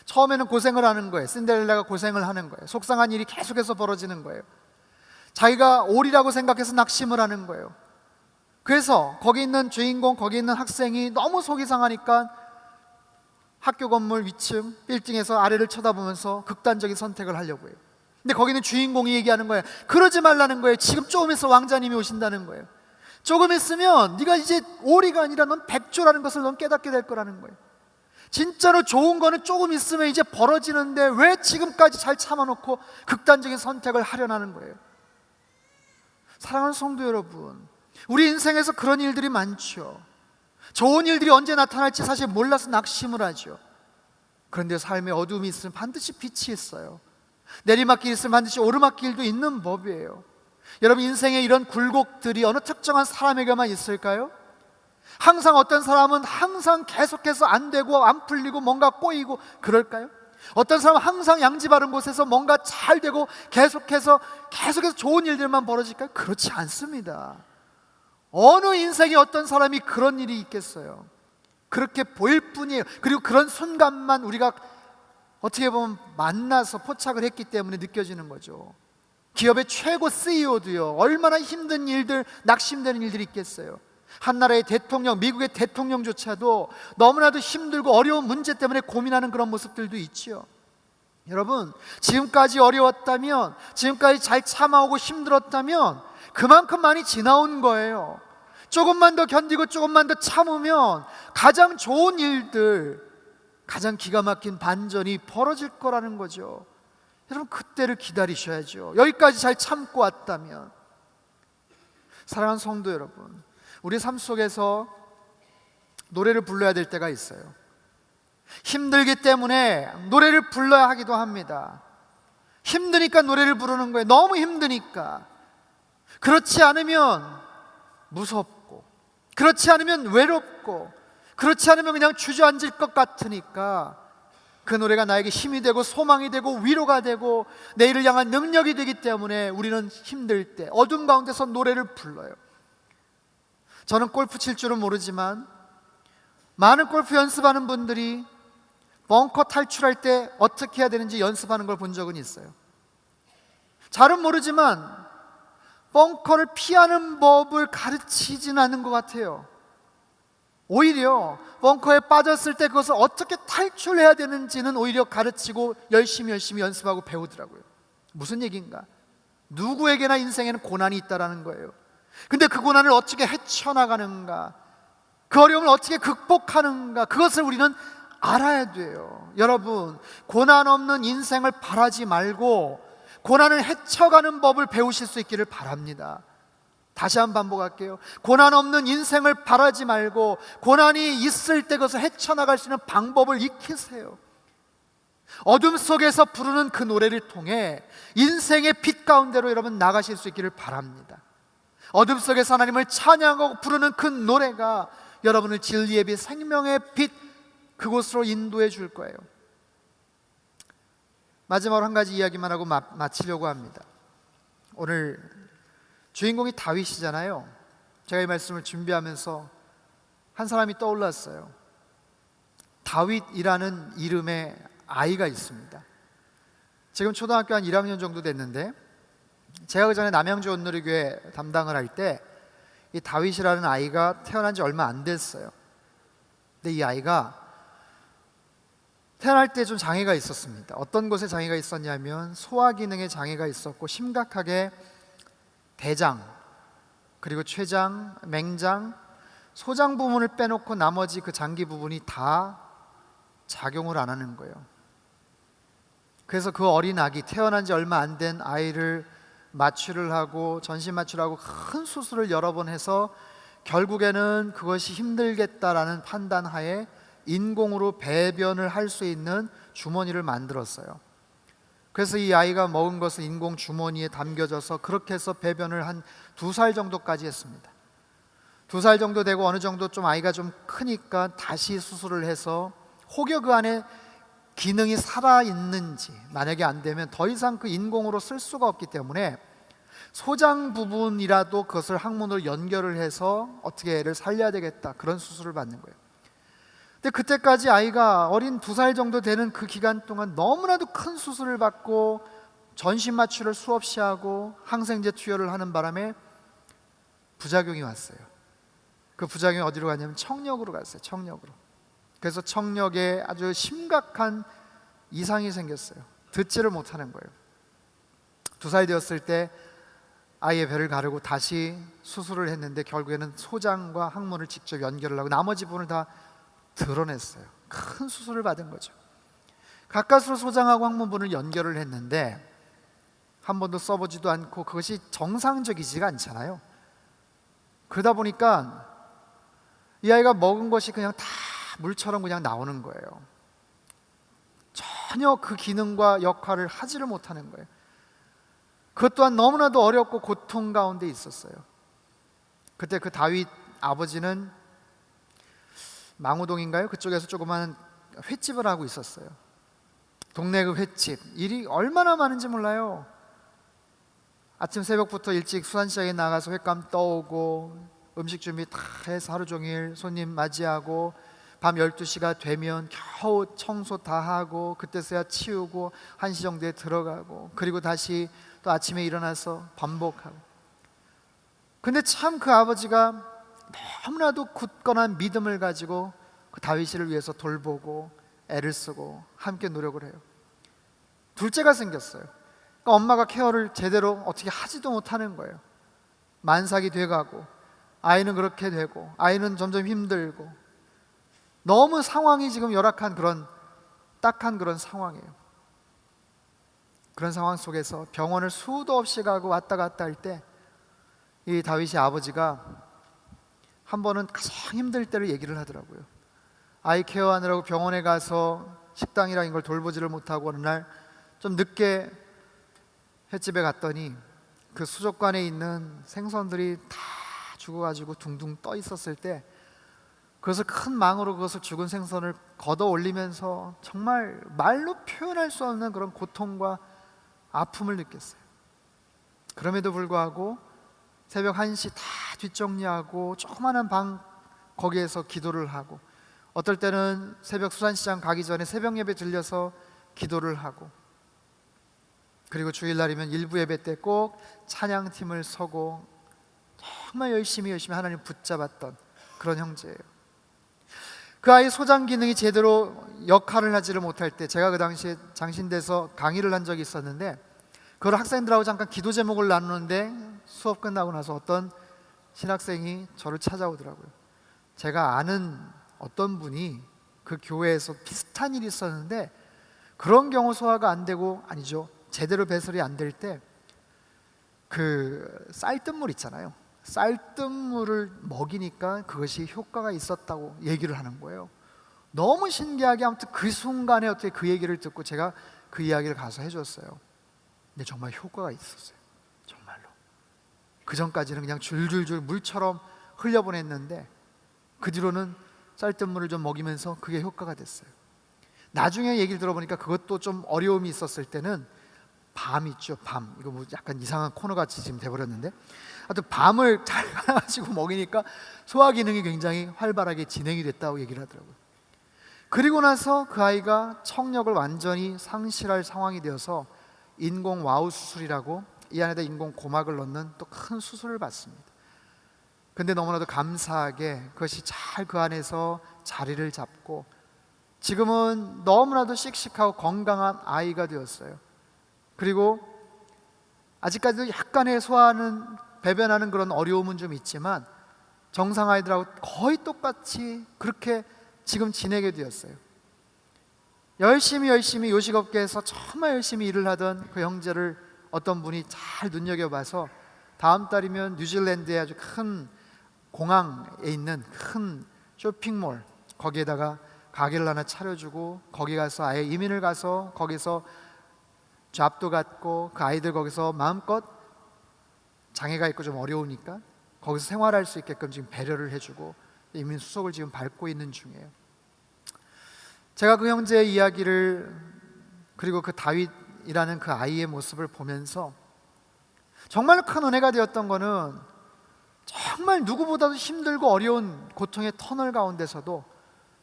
처음에는 고생을 하는 거예요. 신데렐라가 고생을 하는 거예요. 속상한 일이 계속해서 벌어지는 거예요. 자기가 오리라고 생각해서 낙심을 하는 거예요. 그래서 거기 있는 주인공, 거기 있는 학생이 너무 속이 상하니까 학교 건물 위층 빌딩에서 아래를 쳐다보면서 극단적인 선택을 하려고 해요. 근데 거기는 주인공이 얘기하는 거예요. 그러지 말라는 거예요. 지금 조금 있어 왕자님이 오신다는 거예요. 조금 있으면 네가 이제 오리가 아니라 넌 백조라는 것을 넌 깨닫게 될 거라는 거예요. 진짜로 좋은 거는 조금 있으면 이제 벌어지는데 왜 지금까지 잘 참아놓고 극단적인 선택을 하려는 거예요. 사랑하는 성도 여러분, 우리 인생에서 그런 일들이 많죠. 좋은 일들이 언제 나타날지 사실 몰라서 낙심을 하죠. 그런데 삶에 어둠이 있으면 반드시 빛이 있어요. 내리막길 있으면 반드시 오르막길도 있는 법이에요. 여러분, 인생에 이런 굴곡들이 어느 특정한 사람에게만 있을까요? 항상 어떤 사람은 항상 계속해서 안 되고 안 풀리고 뭔가 꼬이고 그럴까요? 어떤 사람은 항상 양지 바른 곳에서 뭔가 잘 되고 계속해서 좋은 일들만 벌어질까요? 그렇지 않습니다. 어느 인생에 어떤 사람이 그런 일이 있겠어요? 그렇게 보일 뿐이에요. 그리고 그런 순간만 우리가 어떻게 보면 만나서 포착을 했기 때문에 느껴지는 거죠. 기업의 최고 CEO도요, 얼마나 힘든 일들, 낙심되는 일들이 있겠어요. 한 나라의 대통령, 미국의 대통령조차도 너무나도 힘들고 어려운 문제 때문에 고민하는 그런 모습들도 있지요. 여러분, 지금까지 어려웠다면, 지금까지 잘 참아오고 힘들었다면 그만큼 많이 지나온 거예요. 조금만 더 견디고 조금만 더 참으면 가장 좋은 일들, 가장 기가 막힌 반전이 벌어질 거라는 거죠. 여러분, 그때를 기다리셔야죠. 여기까지 잘 참고 왔다면. 사랑하는 성도 여러분, 우리 삶 속에서 노래를 불러야 될 때가 있어요. 힘들기 때문에 노래를 불러야 하기도 합니다. 힘드니까 노래를 부르는 거예요. 너무 힘드니까. 그렇지 않으면 무섭고, 그렇지 않으면 외롭고, 그렇지 않으면 그냥 주저앉을 것 같으니까 그 노래가 나에게 힘이 되고 소망이 되고 위로가 되고 내일을 향한 능력이 되기 때문에 우리는 힘들 때 어둠 가운데서 노래를 불러요. 저는 골프 칠 줄은 모르지만 많은 골프 연습하는 분들이 벙커 탈출할 때 어떻게 해야 되는지 연습하는 걸 본 적은 있어요. 잘은 모르지만 벙커를 피하는 법을 가르치지는 않는 것 같아요. 오히려 벙커에 빠졌을 때 그것을 어떻게 탈출해야 되는지는 오히려 가르치고 열심히 연습하고 배우더라고요. 무슨 얘기인가? 누구에게나 인생에는 고난이 있다라는 거예요. 근데 그 고난을 어떻게 헤쳐나가는가, 그 어려움을 어떻게 극복하는가, 그것을 우리는 알아야 돼요. 여러분, 고난 없는 인생을 바라지 말고 고난을 헤쳐가는 법을 배우실 수 있기를 바랍니다. 다시 한번 반복할게요. 고난 없는 인생을 바라지 말고 고난이 있을 때 그것을 헤쳐나갈 수 있는 방법을 익히세요. 어둠 속에서 부르는 그 노래를 통해 인생의 빛 가운데로 여러분 나가실 수 있기를 바랍니다. 어둠 속에서 하나님을 찬양하고 부르는 그 노래가 여러분을 진리의 빛, 생명의 빛, 그곳으로 인도해 줄 거예요. 마지막으로 한 가지 이야기만 하고 마치려고 합니다. 오늘 주인공이 다윗이잖아요. 제가 이 말씀을 준비하면서 한 사람이 떠올랐어요. 다윗이라는 이름의 아이가 있습니다. 지금 초등학교 한 1학년 정도 됐는데, 제가 그 전에 남양주 온누리교회 담당을 할 때 이 다윗이라는 아이가 태어난 지 얼마 안 됐어요. 근데 이 아이가 태어날 때 좀 장애가 있었습니다. 어떤 곳에 장애가 있었냐면 소화 기능에 장애가 있었고, 심각하게 대장, 그리고 췌장, 맹장, 소장 부분을 빼놓고 나머지 그 장기 부분이 다 작용을 안 하는 거예요. 그래서 그 어린 아기, 태어난 지 얼마 안 된 아이를 마취를 하고 전신 마취를 하고 큰 수술을 여러 번 해서 결국에는 그것이 힘들겠다라는 판단하에 인공으로 배변을 할 수 있는 주머니를 만들었어요. 그래서 이 아이가 먹은 것을 인공 주머니에 담겨져서 그렇게 해서 배변을 한 2살 정도까지 했습니다. 2살 정도 되고 어느 정도 좀 아이가 좀 크니까 다시 수술을 해서 혹여 그 안에 기능이 살아있는지, 만약에 안 되면 더 이상 그 인공으로 쓸 수가 없기 때문에 소장 부분이라도 그것을 항문으로 연결을 해서 어떻게 애를 살려야 되겠다, 그런 수술을 받는 거예요. 근데 그때까지 아이가 어린 2살 정도 되는 그 기간 동안 너무나도 큰 수술을 받고 전신 마취를 수없이 하고 항생제 투여를 하는 바람에 부작용이 왔어요. 그 부작용이 어디로 갔냐면 청력으로 갔어요. 청력으로. 그래서 청력에 아주 심각한 이상이 생겼어요. 듣지를 못하는 거예요. 2살 되었을 때 아이의 배를 가르고 다시 수술을 했는데 결국에는 소장과 항문을 직접 연결을 하고 나머지 부분을 다 드러냈어요. 큰 수술을 받은 거죠. 가까스로 소장하고 항문부를 연결을 했는데 한 번도 써보지도 않고 그것이 정상적이지가 않잖아요. 그러다 보니까 이 아이가 먹은 것이 그냥 다 물처럼 그냥 나오는 거예요. 전혀 그 기능과 역할을 하지를 못하는 거예요. 그것 또한 너무나도 어렵고 고통 가운데 있었어요. 그때 그 다윗 아버지는 망우동인가요? 그쪽에서 조그마한 횟집을 하고 있었어요. 동네 그 횟집, 일이 얼마나 많은지 몰라요. 아침 새벽부터 일찍 수산시장에 나가서 횟감 떠오고 음식 준비 다 해서 하루 종일 손님 맞이하고 밤 12시가 되면 겨우 청소 다 하고 그때서야 치우고 1시 정도에 들어가고 그리고 다시 또 아침에 일어나서 반복하고. 근데 참 그 아버지가 너무나도 굳건한 믿음을 가지고 그 다윗을 위해서 돌보고 애를 쓰고 함께 노력을 해요. 둘째가 생겼어요. 그러니까 엄마가 케어를 제대로 어떻게 하지도 못하는 거예요. 만삭이 돼가고 아이는 그렇게 되고 아이는 점점 힘들고 너무 상황이 지금 열악한 그런 딱한 그런 상황이에요. 그런 상황 속에서 병원을 수도 없이 가고 왔다 갔다 할 때 이 다윗의 아버지가 한 번은 가장 힘들 때를 얘기를 하더라고요. 아이 케어하느라고 병원에 가서 식당이랑 이걸 돌보지를 못하고 어느 날 좀 늦게 횟집에 갔더니 그 수족관에 있는 생선들이 다 죽어가지고 둥둥 떠 있었을 때 그것을 큰 망으로 그것을 죽은 생선을 걷어 올리면서 정말 말로 표현할 수 없는 그런 고통과 아픔을 느꼈어요. 그럼에도 불구하고 새벽 1시 다 뒷정리하고 조그마한 방 거기에서 기도를 하고 어떨 때는 새벽 수산시장 가기 전에 새벽 예배 들려서 기도를 하고 그리고 주일날이면 일부 예배 때 꼭 찬양팀을 서고 정말 열심히 하나님 붙잡았던 그런 형제예요. 그 아이 소장 기능이 제대로 역할을 하지를 못할 때 제가 그 당시에 장신대에서 강의를 한 적이 있었는데 그걸 학생들하고 잠깐 기도 제목을 나누는데 수업 끝나고 나서 어떤 신학생이 저를 찾아오더라고요. 제가 아는 어떤 분이 그 교회에서 비슷한 일이 있었는데 그런 경우 소화가 안 되고 아니죠 제대로 배설이 안 될 때 그 쌀뜨물 있잖아요. 쌀뜨물을 먹이니까 그것이 효과가 있었다고 얘기를 하는 거예요. 너무 신기하게 아무튼 그 순간에 어떻게 그 얘기를 듣고 제가 그 이야기를 가서 해줬어요. 근데 정말 효과가 있었어요. 정말로. 그 전까지는 그냥 줄줄줄 물처럼 흘려보냈는데 그 뒤로는 쌀뜨물을 좀 먹이면서 그게 효과가 됐어요. 나중에 얘기를 들어보니까 그것도 좀 어려움이 있었을 때는 밤 있죠. 밤. 이거 뭐 약간 이상한 코너같이 지금 돼버렸는데 하여튼 밤을 잘 가지고 먹이니까 소화 기능이 굉장히 활발하게 진행이 됐다고 얘기를 하더라고요. 그리고 나서 그 아이가 청력을 완전히 상실할 상황이 되어서 인공 와우 수술이라고 이 안에다 인공 고막을 넣는 또 큰 수술을 받습니다. 근데 너무나도 감사하게 그것이 잘 그 안에서 자리를 잡고 지금은 너무나도 씩씩하고 건강한 아이가 되었어요. 그리고 아직까지도 약간의 소화하는 배변하는 그런 어려움은 좀 있지만 정상 아이들하고 거의 똑같이 그렇게 지금 지내게 되었어요. 열심히 요식업계에서 정말 열심히 일을 하던 그 형제를 어떤 분이 잘 눈여겨봐서 다음 달이면 뉴질랜드의 아주 큰 공항에 있는 큰 쇼핑몰 거기에다가 가게를 하나 차려주고 거기 가서 아예 이민을 가서 거기서 잡도 갖고 그 아이들 거기서 마음껏 장애가 있고 좀 어려우니까 거기서 생활할 수 있게끔 지금 배려를 해주고 이민 수속을 지금 밟고 있는 중이에요. 제가 그 형제의 이야기를 그리고 그 다윗이라는 그 아이의 모습을 보면서 정말 큰 은혜가 되었던 거는 정말 누구보다도 힘들고 어려운 고통의 터널 가운데서도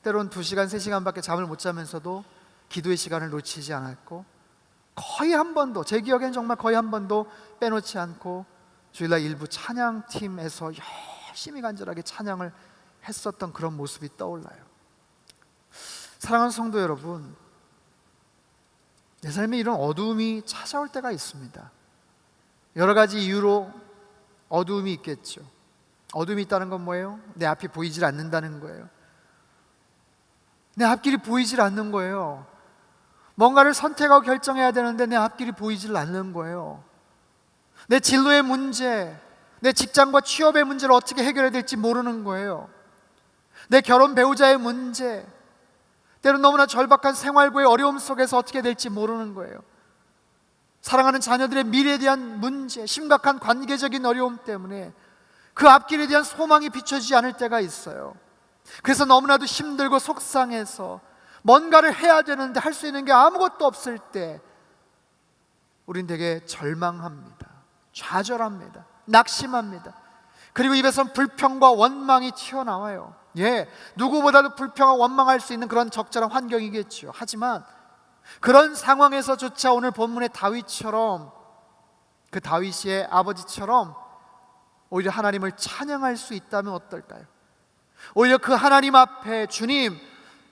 때론 2시간, 3시간밖에 잠을 못 자면서도 기도의 시간을 놓치지 않았고 거의 한 번도 제 기억에는 정말 거의 한 번도 빼놓지 않고 주일날 일부 찬양팀에서 열심히 간절하게 찬양을 했었던 그런 모습이 떠올라요. 사랑하는 성도 여러분, 내 삶에 이런 어두움이 찾아올 때가 있습니다. 여러 가지 이유로 어두움이 있겠죠. 어두움이 있다는 건 뭐예요? 내 앞이 보이질 않는다는 거예요. 내 앞길이 보이질 않는 거예요. 뭔가를 선택하고 결정해야 되는데 내 앞길이 보이질 않는 거예요. 내 진로의 문제, 내 직장과 취업의 문제를 어떻게 해결해야 될지 모르는 거예요. 내 결혼 배우자의 문제, 때론 너무나 절박한 생활고의 어려움 속에서 어떻게 될지 모르는 거예요. 사랑하는 자녀들의 미래에 대한 문제, 심각한 관계적인 어려움 때문에 그 앞길에 대한 소망이 비춰지지 않을 때가 있어요. 그래서 너무나도 힘들고 속상해서 뭔가를 해야 되는데 할 수 있는 게 아무것도 없을 때 우린 되게 절망합니다. 좌절합니다. 낙심합니다. 그리고 입에선 불평과 원망이 튀어나와요. 누구보다도 불평하고 원망할 수 있는 그런 적절한 환경이겠죠. 하지만 그런 상황에서조차 오늘 본문의 다윗처럼, 그 다윗의 아버지처럼 오히려 하나님을 찬양할 수 있다면 어떨까요? 오히려 그 하나님 앞에, 주님,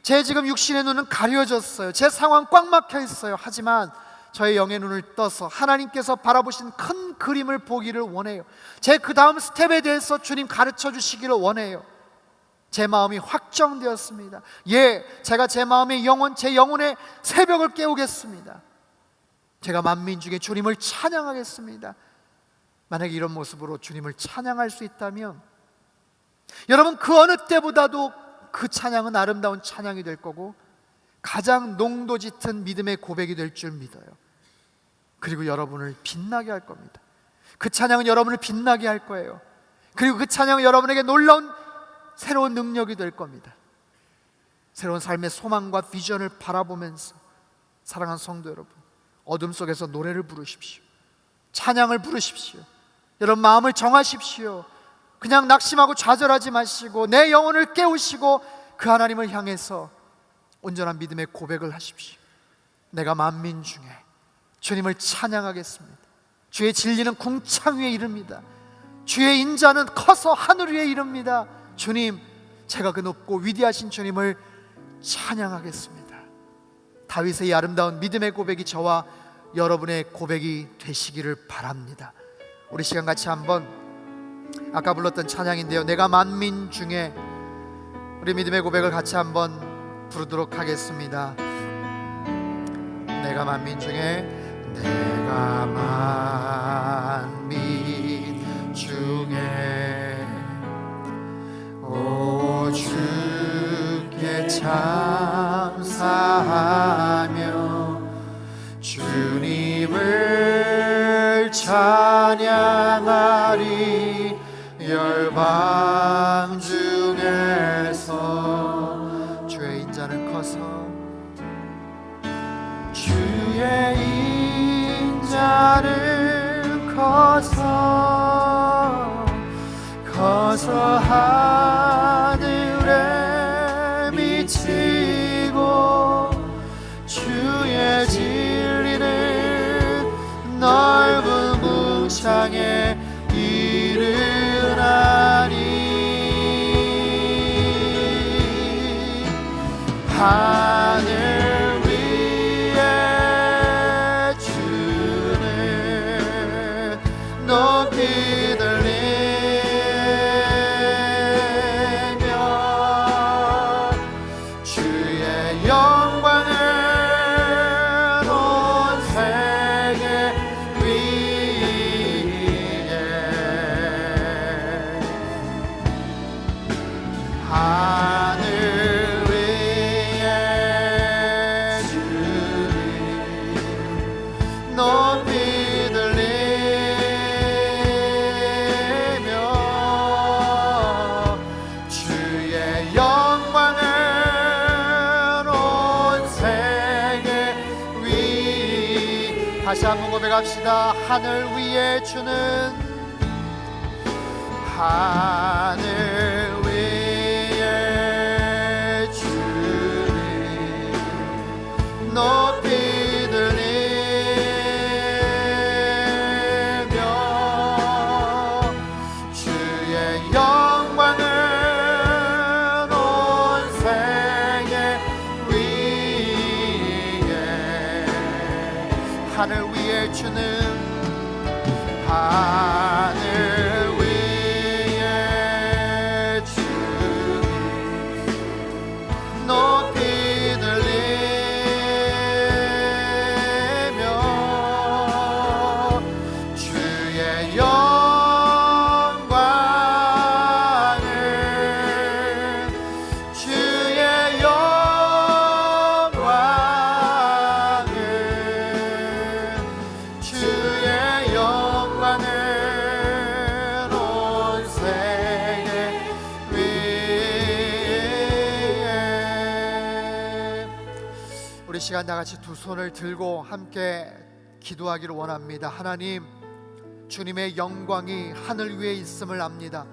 제 지금 육신의 눈은 가려졌어요. 제 상황 꽉 막혀 있어요. 하지만 저의 영의 눈을 떠서 하나님께서 바라보신 큰 그림을 보기를 원해요. 제 그 다음 스텝에 대해서 주님 가르쳐 주시기를 원해요. 제 마음이 확정되었습니다. 제가 제 마음의 영혼, 제 영혼의 새벽을 깨우겠습니다. 제가 만민 중에 주님을 찬양하겠습니다. 만약에 이런 모습으로 주님을 찬양할 수 있다면 여러분, 그 어느 때보다도 그 찬양은 아름다운 찬양이 될 거고 가장 농도 짙은 믿음의 고백이 될 줄 믿어요. 그리고 여러분을 빛나게 할 겁니다. 그 찬양은 여러분을 빛나게 할 거예요. 그리고 그 찬양은 여러분에게 놀라운 새로운 능력이 될 겁니다. 새로운 삶의 소망과 비전을 바라보면서 사랑하는 성도 여러분, 어둠 속에서 노래를 부르십시오. 찬양을 부르십시오. 여러분, 마음을 정하십시오. 그냥 낙심하고 좌절하지 마시고 내 영혼을 깨우시고 그 하나님을 향해서 온전한 믿음의 고백을 하십시오. 내가 만민 중에 주님을 찬양하겠습니다. 주의 진리는 궁창 위에 이릅니다. 주의 인자는 커서 하늘 위에 이릅니다. 주님, 제가 그 높고 위대하신 주님을 찬양하겠습니다. 다윗의 이 아름다운 믿음의 고백이 저와 여러분의 고백이 되시기를 바랍니다. 우리 시간 같이 한번 아까 불렀던 찬양인데요, 내가 만민 중에, 우리 믿음의 고백을 같이 한번 부르도록 하겠습니다. 내가 만민 중에, 내가 만민 중에 오 주께 감사하며 주님을 찬양하리. 열방 중에서 주의 인자는 커서, 주의 인자는 커서 하늘에 미치고 주의 진리는 넓은 문창에 이르나니. 하늘 위에 주는 높이 들리며 주의 영광을 온 세계 위에. 하늘 위에 주님 높이 들리며 주의 영광을 온 세계 위. 다시 한번 고백합시다. 하늘 위에 주는, 하늘 위에 주님 높이 들리며 주의 영광을 온 세계 위에. 하늘 위에 주는, 하늘 위에 주님 높이 들리며 주의 영광을, 주의 영광을 우리 시간 다 같이 두 손을 들고 함께 기도하기를 원합니다. 하나님, 주님의 영광이 하늘 위에 있음을 압니다.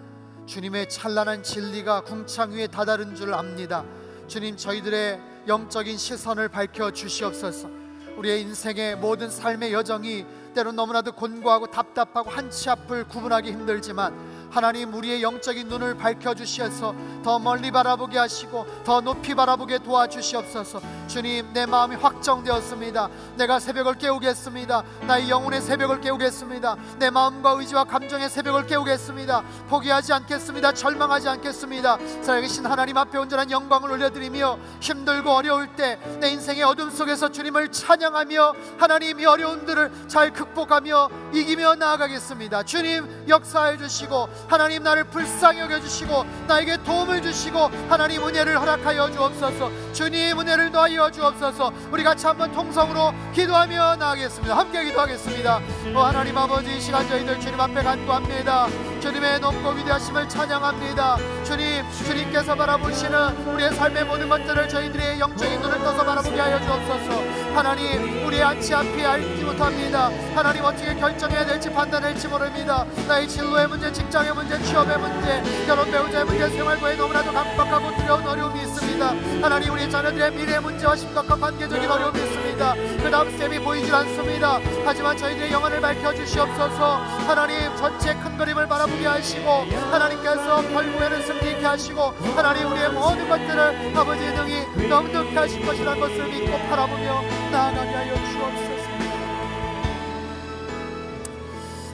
주님의 찬란한 진리가 궁창 위에 다다른 줄 압니다. 주님, 저희들의 영적인 시선을 밝혀 주시옵소서. 우리의 인생의 모든 삶의 여정이 때론 너무나도 곤고하고 답답하고 한치 앞을 구분하기 힘들지만 하나님, 우리의 영적인 눈을 밝혀주시어서 더 멀리 바라보게 하시고 더 높이 바라보게 도와주시옵소서. 주님, 내 마음이 확정되었습니다. 내가 새벽을 깨우겠습니다. 나의 영혼의 새벽을 깨우겠습니다. 내 마음과 의지와 감정의 새벽을 깨우겠습니다. 포기하지 않겠습니다. 절망하지 않겠습니다. 살아계신 하나님 앞에 온전한 영광을 올려드리며 힘들고 어려울 때 내 인생의 어둠 속에서 주님을 찬양하며 하나님, 이 어려움들을 잘 극복하며 이기며 나아가겠습니다. 주님, 역사해 주시고 하나님, 나를 불쌍히 여겨주시고 나에게 도움을 주시고 하나님, 은혜를 허락하여 주옵소서. 주님, 은혜를 더하여 주옵소서. 우리 같이 한번 통성으로 기도하며 나아가겠습니다. 함께 기도하겠습니다. 하나님 아버지, 이 시간 저희들 주님 앞에 간구합니다. 주님의 높고 위대하심을 찬양합니다. 주님, 주님께서 바라보시는 우리의 삶의 모든 것들을 저희들의 영적인 눈을 떠서 바라보게 하여 주옵소서. 하나님, 우리의 안치 앞이 알지 못합니다. 하나님, 어떻게 결정해야 될지 판단할지 모릅니다. 나의 진로의 문제, 직장의 문제, 취업의 문제, 결혼 배우자의 문제, 생활고에 너무나도 각박하고 두려운 어려움이 있습니다. 하나님, 우리 자녀들의 미래 문제와 심각한 관계적인 어려움이 있습니다. 그 다음 스텝이 보이질 않습니다. 하지만 저희들의 영혼을 밝혀주시옵소서. 하나님, 전체 큰 그림을 바라보게 하시고 하나님께서 결국에는 승리케 하시고 하나님, 우리의 모든 것들을 아버지의 능히 넉넉히 하실 것이라는 것을 믿고 바라보며 나아가게 하여 주옵소서.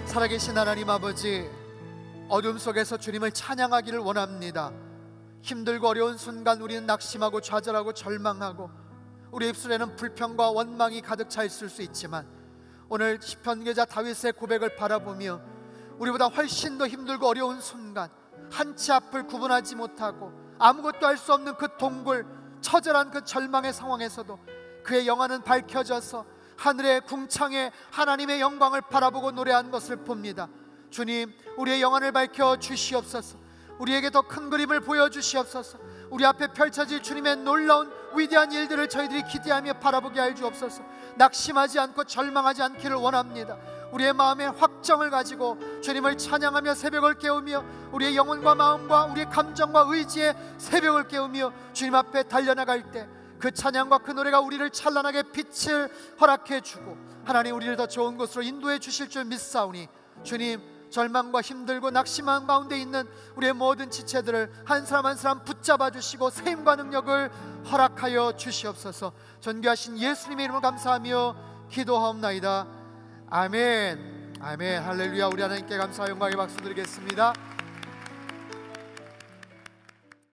살아계신 하나님 아버지, 어둠 속에서 주님을 찬양하기를 원합니다. 힘들고 어려운 순간 우리는 낙심하고 좌절하고 절망하고 우리 입술에는 불평과 원망이 가득 차 있을 수 있지만 오늘 시편기자 다윗의 고백을 바라보며 우리보다 훨씬 더 힘들고 어려운 순간, 한치 앞을 구분하지 못하고 아무것도 할 수 없는 그 동굴, 처절한 그 절망의 상황에서도 그의 영안은 밝혀져서 하늘의 궁창에 하나님의 영광을 바라보고 노래한 것을 봅니다. 주님, 우리의 영안을 밝혀 주시옵소서. 우리에게 더 큰 그림을 보여주시옵소서. 우리 앞에 펼쳐질 주님의 놀라운 위대한 일들을 저희들이 기대하며 바라보게 하여 주옵소서. 낙심하지 않고 절망하지 않기를 원합니다. 우리의 마음에 확정을 가지고 주님을 찬양하며 새벽을 깨우며 우리의 영혼과 마음과 우리의 감정과 의지의 새벽을 깨우며 주님 앞에 달려나갈 때 그 찬양과 그 노래가 우리를 찬란하게 빛을 허락해 주고 하나님, 우리를 더 좋은 곳으로 인도해 주실 줄 믿사오니 주님, 절망과 힘들고 낙심한 가운데 있는 우리의 모든 지체들을 한 사람 한 사람 붙잡아 주시고 세임과 능력을 허락하여 주시옵소서. 존귀하신 예수님의 이름을 감사하며 기도하옵나이다. 아멘. 아멘. 할렐루야. 우리 하나님께 감사와 영광의 박수 드리겠습니다.